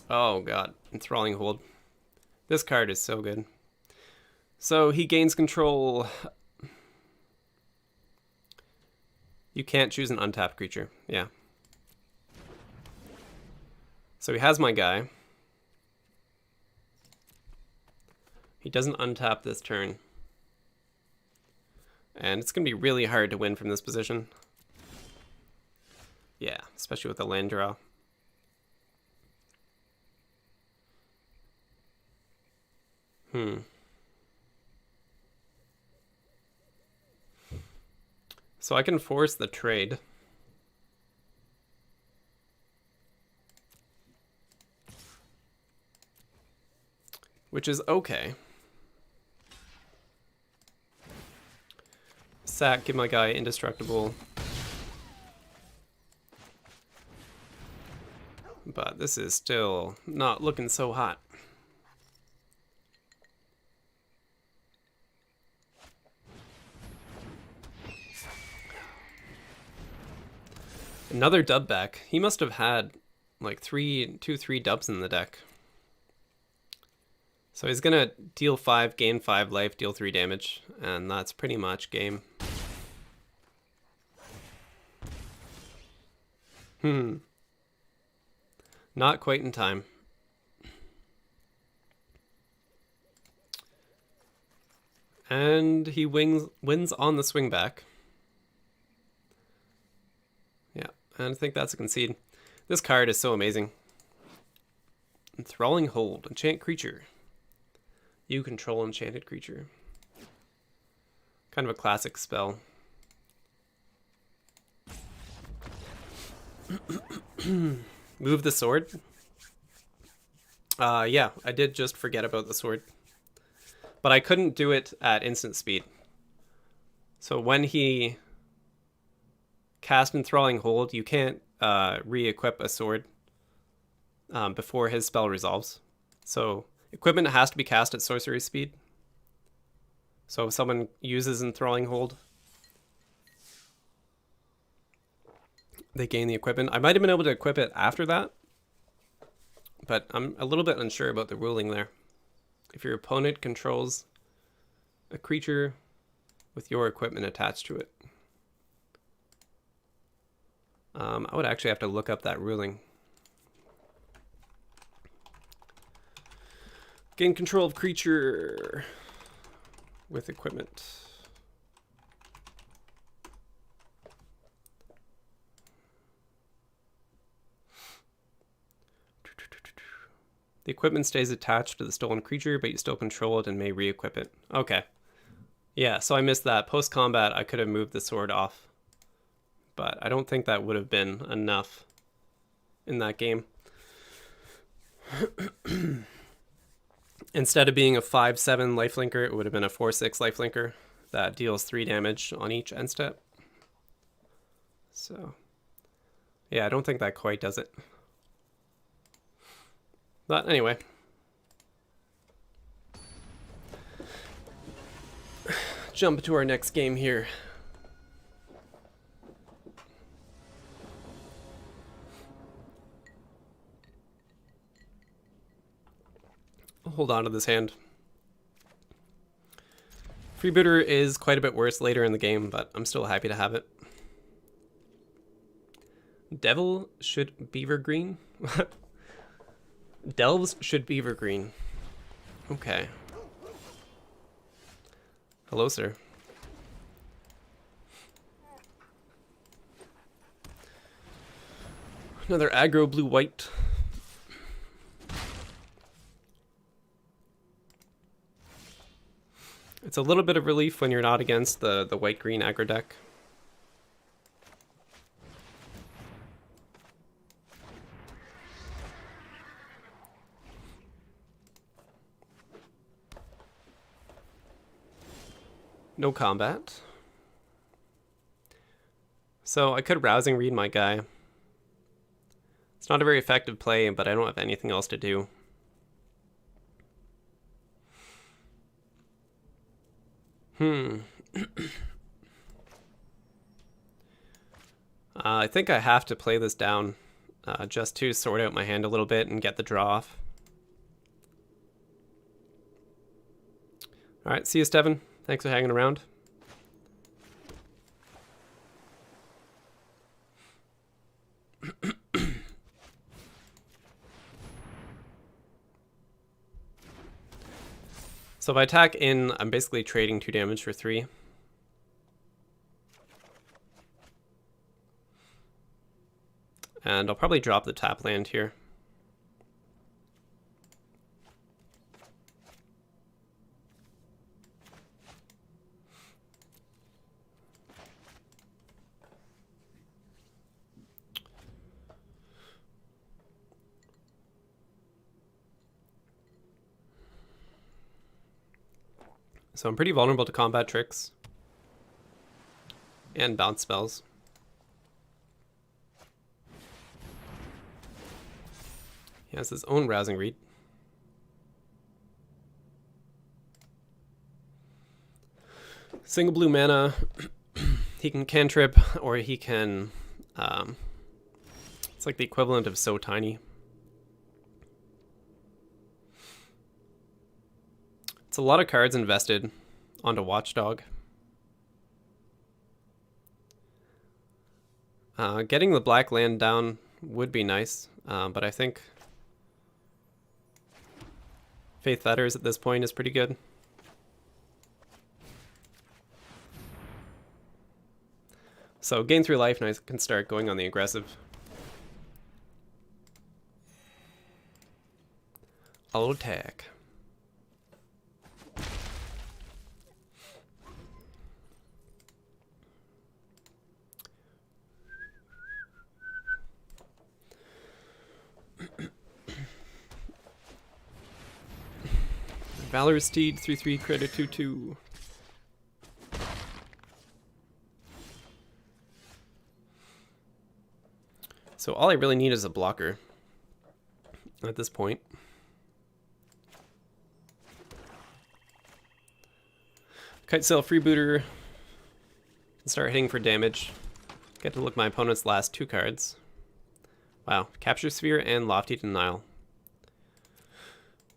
Oh god, Enthralling Hold. This card is so good. So he gains control. You can't choose an untapped creature. Yeah. So he has my guy. He doesn't untap this turn. And it's going to be really hard to win from this position. Yeah, especially with the land draw. So I can force the trade. Which is okay. Sack, give my guy indestructible. But this is still not looking so hot. Another dub back. He must have had like 3 dubs in the deck. So he's gonna deal 5, gain 5 life, deal 3 damage, and that's pretty much game. Not quite in time. And he wins on the swing back. Yeah, and I think that's a concede. This card is so amazing. Enthralling Hold, enchant creature. You control enchanted creature. Kind of a classic spell. Move the sword. Yeah, I did just forget about the sword. But I couldn't do it at instant speed. So when he cast Enthralling Hold, you can't re-equip a sword before his spell resolves. So equipment has to be cast at sorcery speed. So if someone uses Enthralling Hold, they gain the equipment. I might have been able to equip it after that, but I'm a little bit unsure about the ruling there. If your opponent controls a creature with your equipment attached to it. I would actually have to look up that ruling. Gain control of creature with equipment. The equipment stays attached to the stolen creature, but you still control it and may re-equip it. Okay. Yeah, so I missed that. Post-combat, I could have moved the sword off. But I don't think that would have been enough in that game. Instead of being a 5/7 lifelinker, it would have been a 4/6 lifelinker that deals 3 damage on each end step. So, yeah, I don't think that quite does it. But anyway. Jump to our next game here. I'll hold on to this hand. Freebooter is quite a bit worse later in the game, but I'm still happy to have it. Devil should beaver green? Delves should beaver green. Okay. Hello, sir. Another aggro blue-white. a little bit of relief when you're not against the white-green aggro deck. No combat. So I could Rousing Read my guy. It's not a very effective play, but I don't have anything else to do. I think I have to play this down just to sort out my hand a little bit and get the draw off. All right, see you, Steven. Thanks for hanging around. So if I attack in, I'm basically trading 2 damage for 3. And I'll probably drop the tap land here. So I'm pretty vulnerable to combat tricks and bounce spells. He has his own Rousing Read. Single blue mana. He can cantrip, or he can... it's like the equivalent of So Tiny. It's a lot of cards invested onto Watchdog. Getting the black land down would be nice, but I think Faith Fetters at this point is pretty good. So gain 3 life and I can start going on the aggressive. I'll attack. Valorous Steed, 3/3, credit 2/2. So all I really need is a blocker at this point. Kitesail Freebooter can start hitting for damage. Get to look my opponent's last 2 cards. Wow, Capture Sphere and Lofty Denial.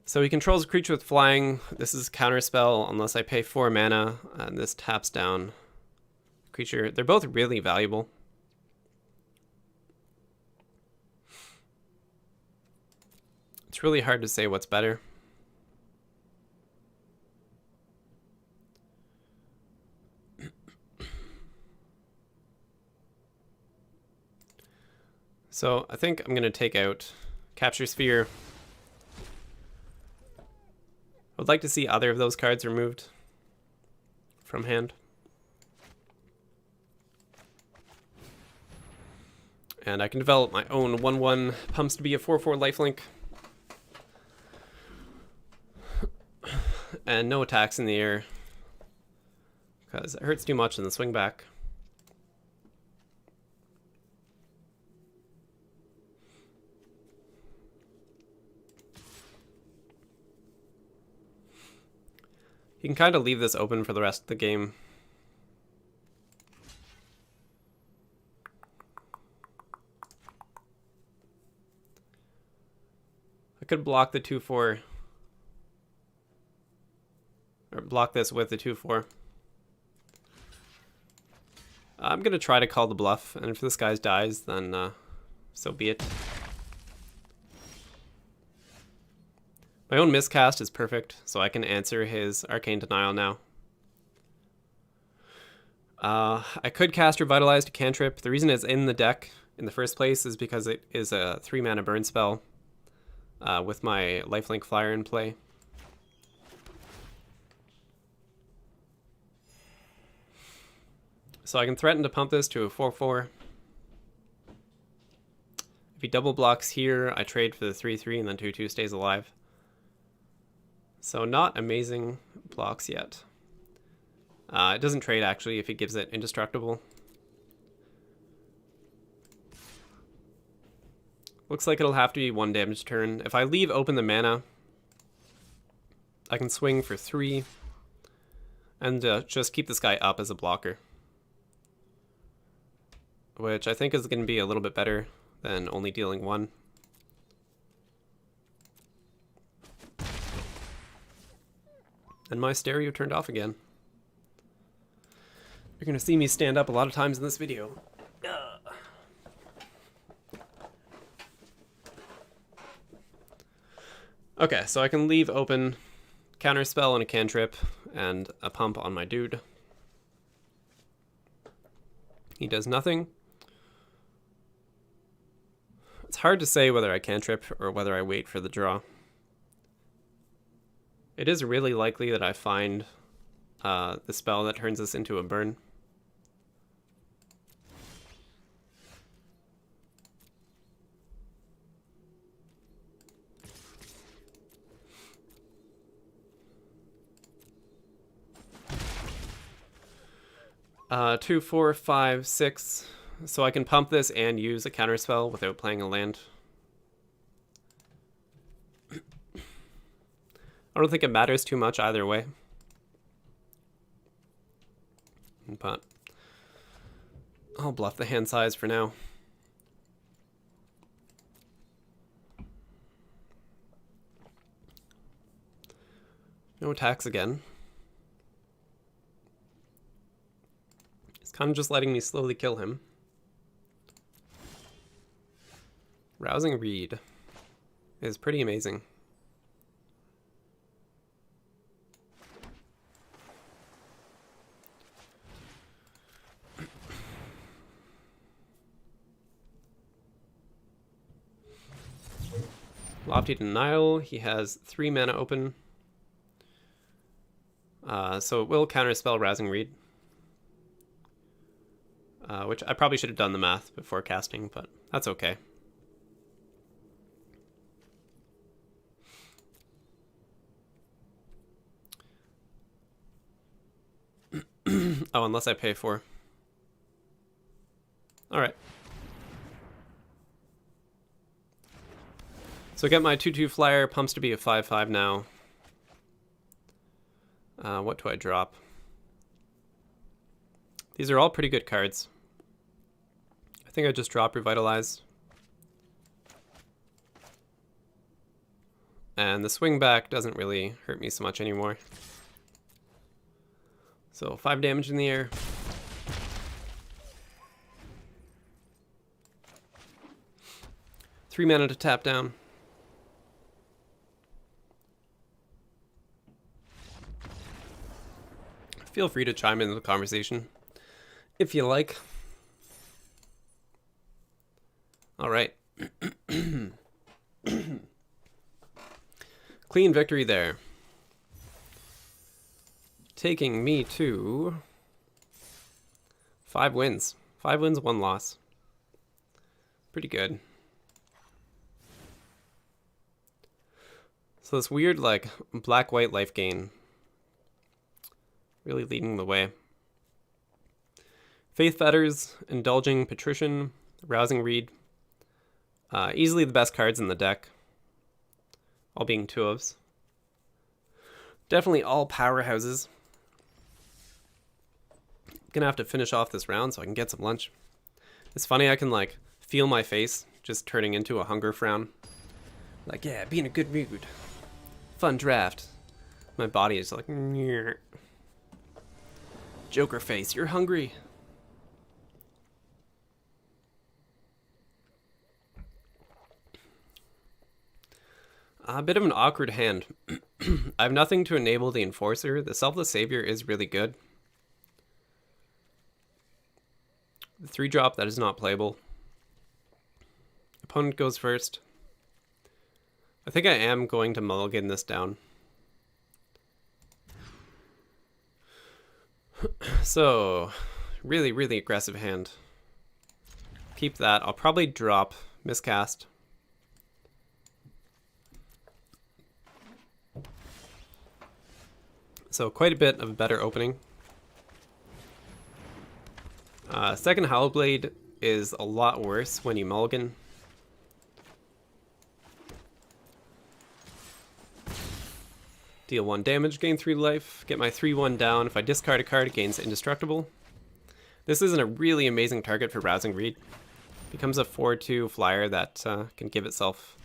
So he controls a creature with flying. This is counterspell unless I pay 4 mana, and this taps down creature. They're both really valuable. It's really hard to say what's better. So I think I'm going to take out Capture Sphere. I would like to see other of those cards removed from hand. And I can develop my own 1/1 Pumps to be a 4/4 lifelink. And no attacks in the air, because it hurts too much in the swing back. You can kind of leave this open for the rest of the game. I could block the 2/4. Or block this with the 2/4. I'm going to try to call the bluff, and if this guy dies, then so be it. My own miscast is perfect, so I can answer his Arcane Denial now. I could cast Revitalize to cantrip. The reason it's in the deck in the first place is because it is a 3 mana burn spell with my lifelink flyer in play. So I can threaten to pump this to a 4/4. If he double blocks here, I trade for the 3/3 and then 2/2 stays alive. So not amazing blocks yet. It doesn't trade actually if he gives it indestructible. Looks like it'll have to be 1 damage turn. If I leave open the mana, I can swing for 3 and just keep this guy up as a blocker, which I think is going to be a little bit better than only dealing 1. And my stereo turned off again. You're going to see me stand up a lot of times in this video. Okay, so I can leave open counterspell and a cantrip and a pump on my dude. He does nothing. It's hard to say whether I cantrip or whether I wait for the draw. It is really likely that I find the spell that turns this into a burn. Two, 4, 5, 6. So I can pump this and use a counterspell without playing a land. I don't think it matters too much either way. But I'll bluff the hand size for now. No attacks again. He's kind of just letting me slowly kill him. Rousing Reed is pretty amazing. Lofty Denial, he has 3 mana open. So it will counterspell Rousing Reed. Which I probably should have done the math before casting, but that's okay. Oh, unless I pay 4. Alright. So I get my 2/2 flyer, pumps to be a 5/5 now. What do I drop? These are all pretty good cards. I think I just drop Revitalize. And the swing back doesn't really hurt me so much anymore. So 5 damage in the air. Three mana to tap down. Feel free to chime into the conversation if you like. All right. Clean victory there. Taking me to 5 wins. 5 wins, 1 loss. Pretty good. So this weird, like, black-white life gain really leading the way. Faith Fetters, Indulging Patrician, Rousing Reed. Easily the best cards in the deck. All being 2-ofs. Definitely all powerhouses. Gonna have to finish off this round so I can get some lunch. It's funny, I can like feel my face just turning into a hunger frown. Like, yeah, be in a good mood. Fun draft. My body is like, nyeh. Joker face, you're hungry. A bit of an awkward hand. I have nothing to enable the Enforcer. The Selfless Savior is really good. The 3-drop, that is not playable. Opponent goes first. I think I am going to mulligan this down. So, Really, really aggressive hand. Keep that. I'll probably drop Miscast. So quite a bit of a better opening. Second Howlblade is a lot worse when you mulligan. Deal 1 damage, gain 3 life, get my 3/1 down. If I discard a card, it gains indestructible. This isn't a really amazing target for Rousing Reed. Becomes a 4/2 flyer that can give itself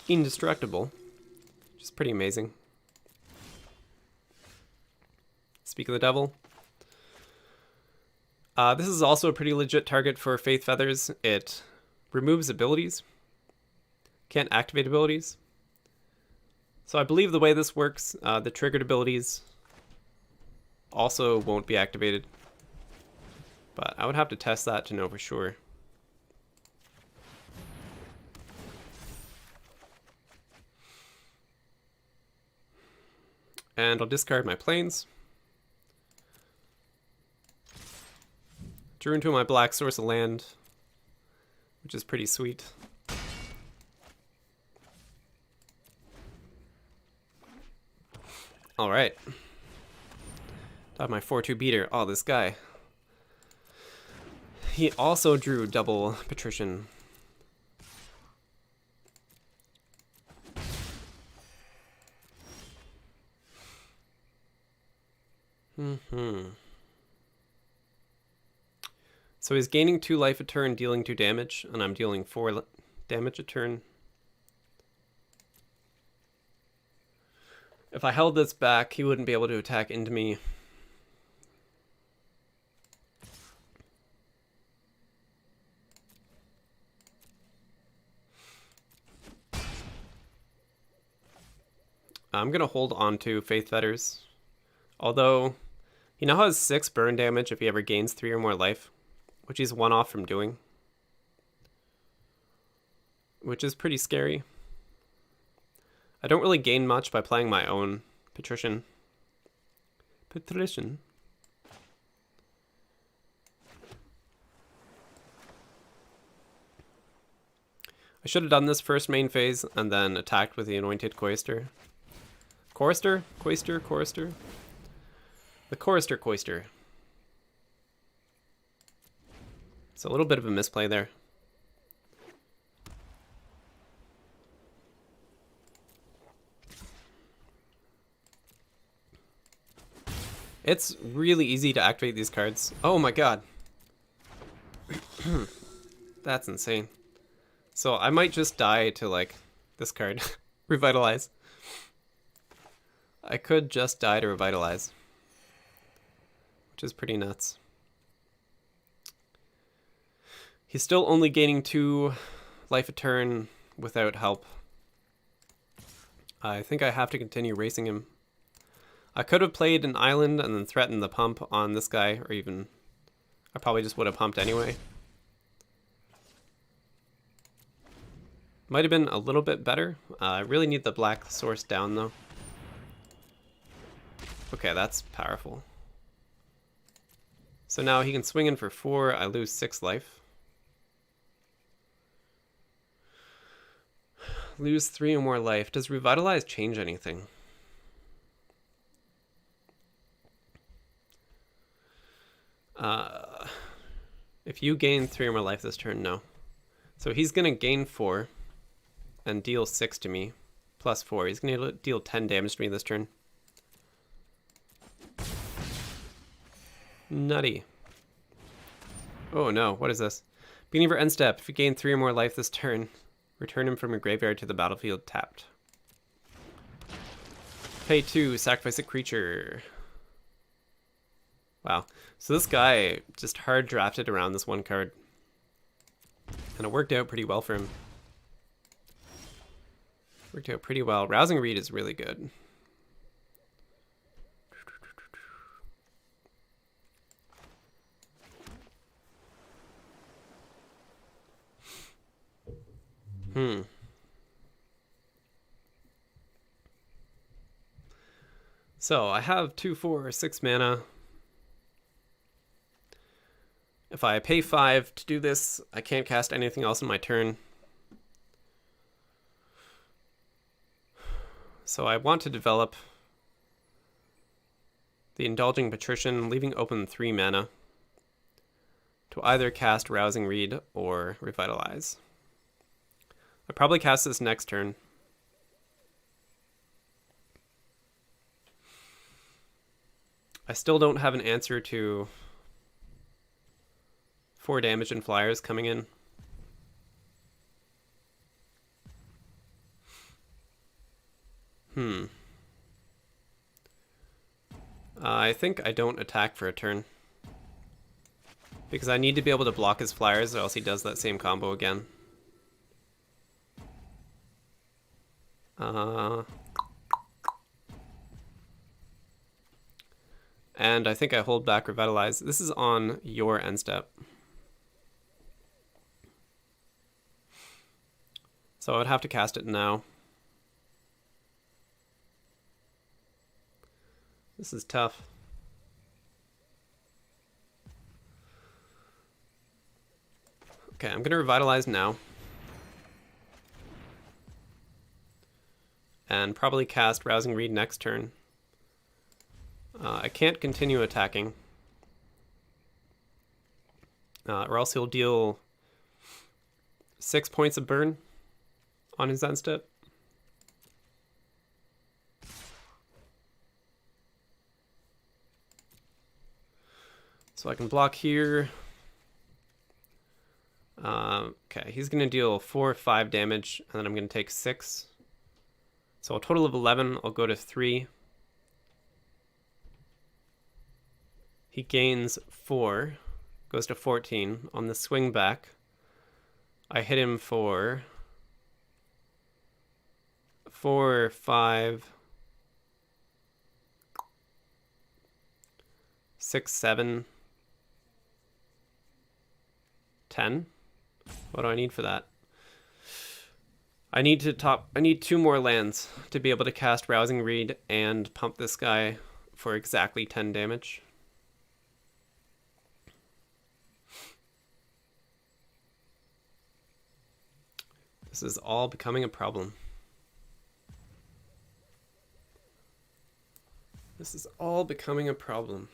indestructible, which is pretty amazing. Speak of the Devil. This is also a pretty legit target for Faith Feathers. It removes abilities, can't activate abilities. So I believe the way this works, the triggered abilities also won't be activated. But I would have to test that to know for sure. And I'll discard my planes. Drew into my black source of land, which is pretty sweet. Alright. Got my 4/2 beater. Oh, this guy. He also drew double Patrician. So he's gaining 2 life a turn, dealing 2 damage, and I'm dealing 4 damage a turn. If I held this back, he wouldn't be able to attack into me. I'm going to hold on to Faith Fetters. Although, he now has 6 burn damage if he ever gains 3 or more life, which he's 1 off from doing. Which is pretty scary. I don't really gain much by playing my own Patrician. I should have done this first main phase and then attacked with the Anointed Chorister. Chorister? Chorister? Chorister? The Chorister Chorister. It's a little bit of a misplay there. It's really easy to activate these cards. Oh my god. That's insane. So I might just die to, like, this card. Revitalize. I could just die to Revitalize. Which is pretty nuts. He's still only gaining 2 life a turn without help. I think I have to continue racing him. I could have played an island and then threatened the pump on this guy, or even... I probably just would have pumped anyway. Might have been a little bit better. I really need the black source down, though. Okay, that's powerful. So now he can swing in for 4, I lose 6 life. Lose 3 or more life. Does Revitalize change anything? If you gain 3 or more life this turn, no. So he's going to gain 4 and deal 6 to me, plus 4. He's going to deal 10 damage to me this turn. Nutty. Oh no, what is this? Beginning of your end step. If you gain 3 or more life this turn, return him from your graveyard to the battlefield tapped. Pay 2, sacrifice a creature. Wow. So this guy just hard drafted around this one card. And it worked out pretty well for him. Worked out pretty well. Rousing Reed is really good. So I have 2, 4, 6 mana. If I pay 5 to do this, I can't cast anything else in my turn. So I want to develop the Indulging Patrician, leaving open 3 mana to either cast Rousing Reed or Revitalize. I'll probably cast this next turn. I still don't have an answer to 4 damage and flyers coming in. I think I don't attack for a turn, because I need to be able to block his flyers or else he does that same combo again. And I think I hold back Revitalize. This is on your end step. So I would have to cast it now. This is tough. Okay, I'm gonna Revitalize now. And probably cast Rousing Reed next turn. I can't continue attacking. Or else he'll deal 6 points of burn on his end step. So I can block here. Okay, he's going to deal 4 or 5 damage, and then I'm going to take 6. So a total of 11. I'll go to 3. He gains 4, goes to 14. On the swing back, I hit him for 4, 5, 6, 7, 10. What do I need for that? I need 2 more lands to be able to cast Rousing Reed and pump this guy for exactly 10 damage. This is all becoming a problem. This is all becoming a problem.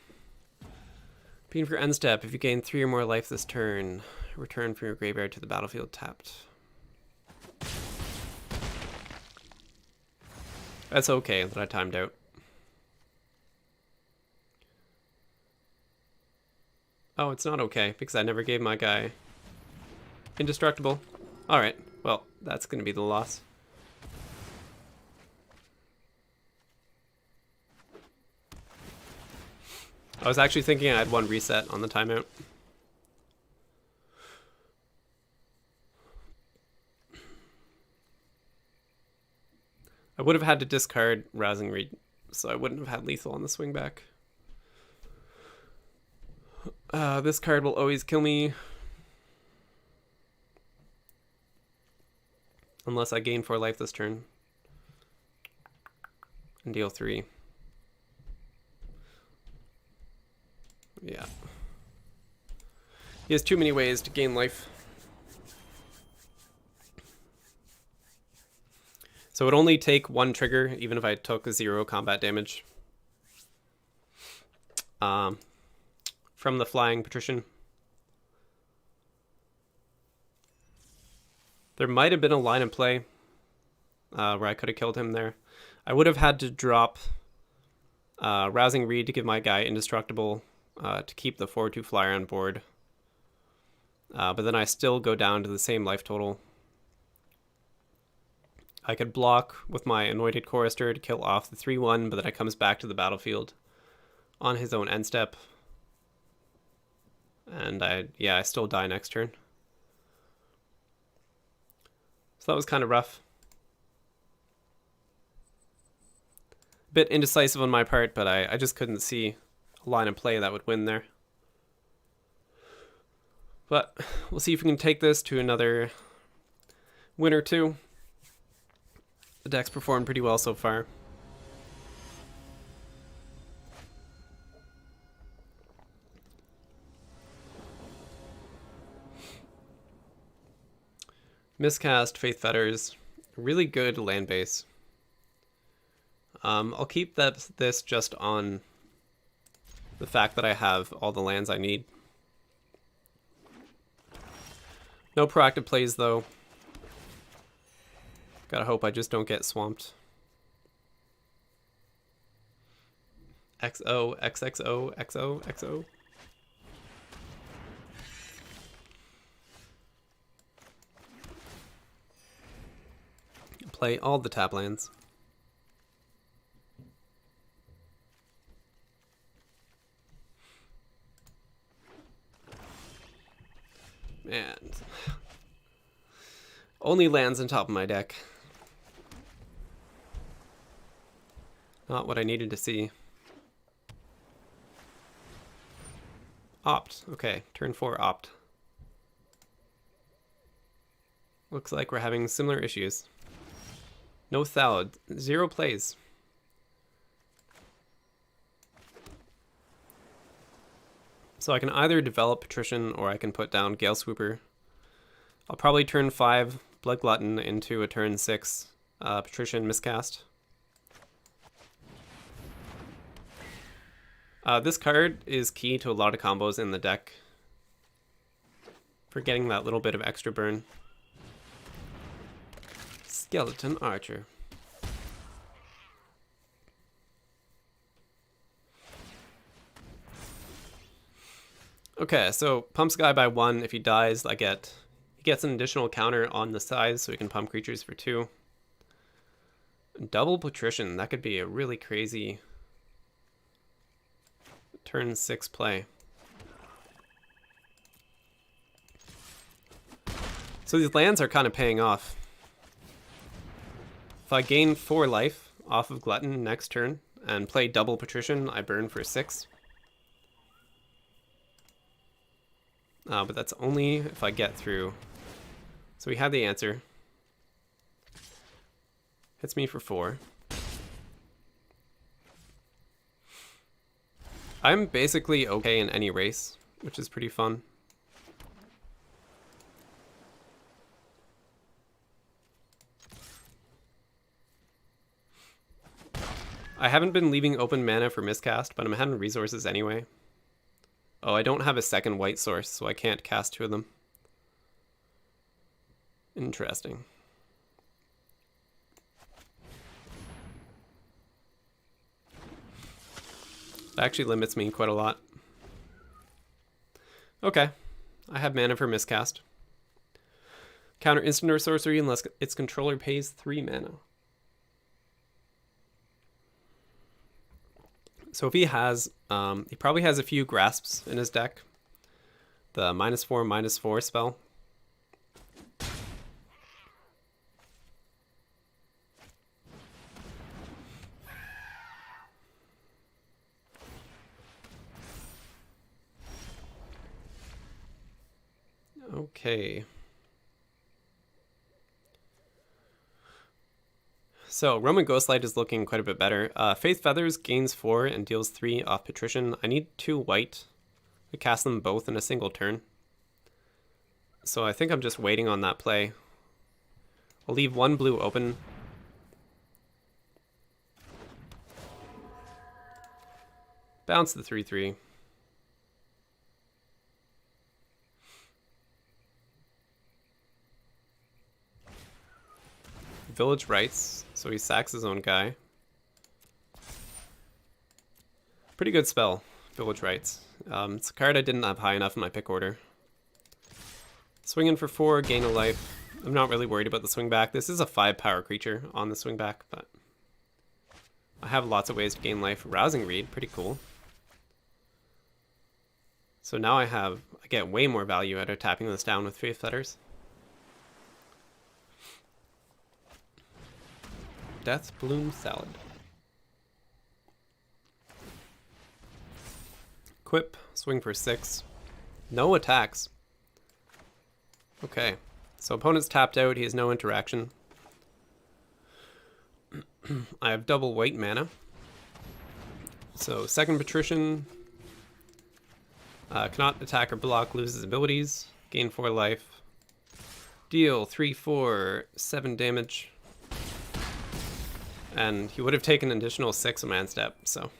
Being for end step, if you gain 3 or more life this turn, return from your graveyard to the battlefield tapped. That's okay that I timed out. Oh, it's not okay because I never gave my guy indestructible. Alright, well, that's going to be the loss. I was actually thinking I had 1 reset on the timeout. I would have had to discard Rousing Reed, so I wouldn't have had lethal on the swing back. This card will always kill me. Unless I gain 4 life this turn. And deal 3. Yeah. He has too many ways to gain life. So it would only take 1 trigger, even if I took 0 combat damage. From the Flying Patrician. There might have been a line of play where I could have killed him there. I would have had to drop Rousing Reed to give my guy indestructible to keep the 4/2 flyer on board. But then I still go down to the same life total. I could block with my Anointed Chorister to kill off the 3/1, but then it comes back to the battlefield on his own end step. And I still die next turn. So that was kind of rough. A bit indecisive on my part, but I just couldn't see a line of play that would win there. But we'll see if we can take this to another win or 2. The deck's performed pretty well so far. Miscast, Faith Fetters, really good land base. I'll keep this just on the fact that I have all the lands I need. No proactive plays though. Gotta hope I just don't get swamped. XO, XXO, XO, XO. Play all the tap lands. And only lands on top of my deck. Not what I needed to see. Opt. Okay, turn 4 opt. Looks like we're having similar issues. No Thallid. 0 plays. So I can either develop Patrician or I can put down Gale Swooper. I'll probably turn 5 Blood Glutton into a turn 6 Patrician Miscast. This card is key to a lot of combos in the deck for getting that little bit of extra burn. Skeleton Archer. Okay, so pumps guy by 1. If he dies, he gets an additional counter on the size, so he can pump creatures for 2. Double Patrician, that could be a really crazy turn 6 play. So these lands are kind of paying off. If I gain 4 life off of Glutton next turn and play double Patrician, I burn for 6. But that's only if I get through. So we have the answer. Hits me for 4. I'm basically okay in any race, which is pretty fun. I haven't been leaving open mana for Miscast, but I'm having resources anyway. Oh, I don't have a second white source, so I can't cast 2 of them. Interesting. That actually limits me quite a lot. Okay, I have mana for Miscast. Counter instant or sorcery unless its controller pays 3 mana. So if he has, he probably has a few grasps in his deck. The -4/-4 spell. Okay. So Roman Ghostlight is looking quite a bit better. Faith Feathers gains 4 and deals 3 off Patrician. I need 2 white to cast them both in a single turn. So I think I'm just waiting on that play. I'll leave 1 blue open. Bounce the 3/3. Village Rites, so he sacks his own guy. Pretty good spell, Village Rites. It's a card I didn't have high enough in my pick order. Swinging for 4, gain a life. I'm not really worried about the swing back. This is a 5 power creature on the swing back, but I have lots of ways to gain life. Rousing Reed, pretty cool. So now I get way more value out of tapping this down with Faith Fetters. Death Bloom Salad. Quip, swing for 6. No attacks. Okay, so opponent's tapped out, he has no interaction. I have double white mana. So second Patrician. Cannot attack or block, loses abilities. Gain 4 life. Deal 3, 4, 7 damage. And he would have taken an additional 6 a man step, so.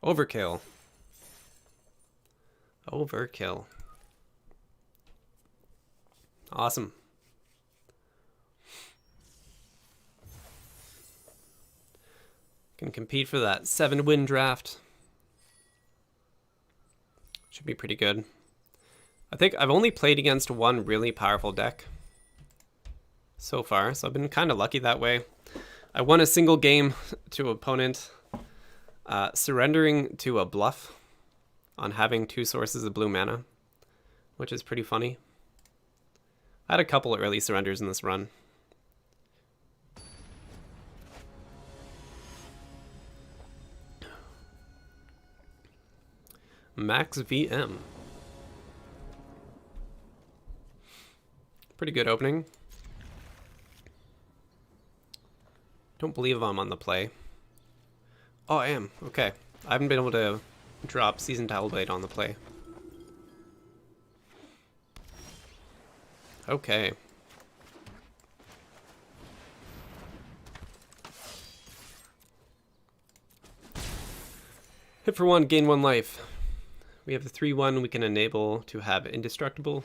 Overkill. Overkill. Awesome. Can compete for that 7-win draft. Should be pretty good. I think I've only played against one really powerful deck so far, so I've been kind of lucky that way. I won a single game to an opponent, surrendering to a bluff on having 2 sources of blue mana, which is pretty funny. I had a couple early surrenders in this run. Max VM. Pretty good opening. Don't believe I'm on the play. Oh, I am. Okay. I haven't been able to drop Seasoned Tailblade on the play. Okay. Hit for 1, gain 1 life. We have the 3/1 we can enable to have Indestructible.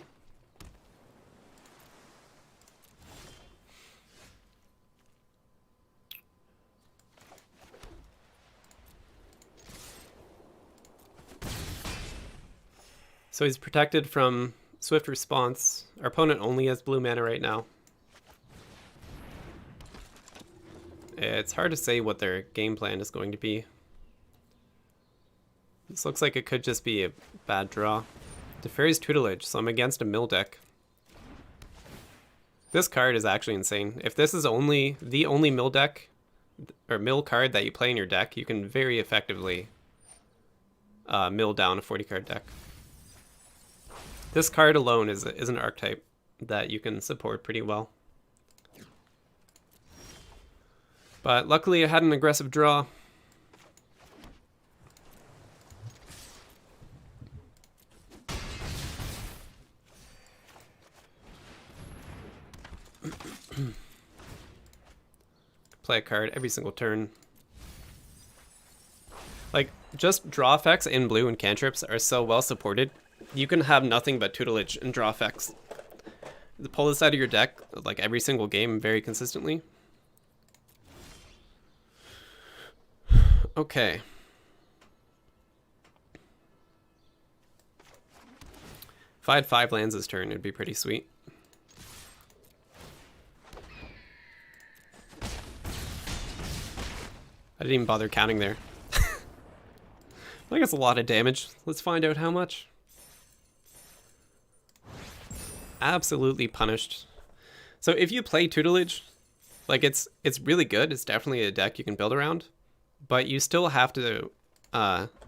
So he's protected from Swift Response. Our opponent only has blue mana right now. It's hard to say what their game plan is going to be. This looks like it could just be a bad draw. Defairy's Tutelage, so I'm against a mill deck. This card is actually insane. If this is the only mill deck, or mill card that you play in your deck, you can very effectively mill down a 40-card deck. This card alone is an archetype that you can support pretty well. But luckily I had an aggressive draw. Play a card every single turn. Like, just draw effects in blue and cantrips are so well supported. You can have nothing but tutelage and draw effects. Pull this out of your deck like every single game very consistently. Okay. If I had 5 lands this turn, it'd be pretty sweet. I didn't even bother counting there. I think it's a lot of damage. Let's find out how much. Absolutely punished. So if you play tutelage, like it's really good. It's definitely a deck you can build around, but you still have to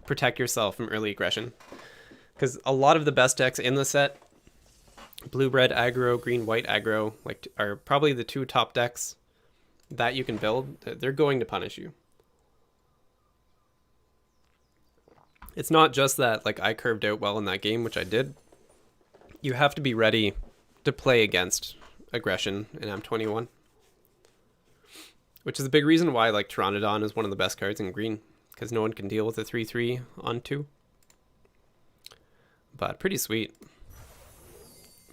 protect yourself from early aggression, because a lot of the best decks in the set, blue-red aggro, green-white aggro, like are probably the 2 top decks that you can build. They're going to punish you. It's not just that like I curved out well in that game, which I did. You have to be ready to play against aggression in M21, which is a big reason why like Pteranodon is one of the best cards in green, because no one can deal with a 3/3 on 2. But pretty sweet.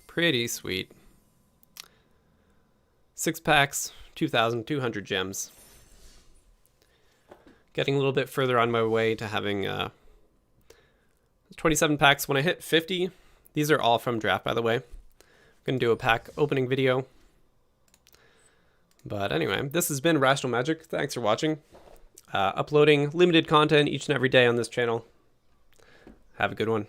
Pretty sweet. 6 packs, 2,200 gems. Getting a little bit further on my way to having 27 packs. When I hit 50, these are all from draft, by the way. I'm going to do a pack opening video. But anyway, this has been Rational Magic. Thanks for watching. Uploading limited content each and every day on this channel. Have a good one.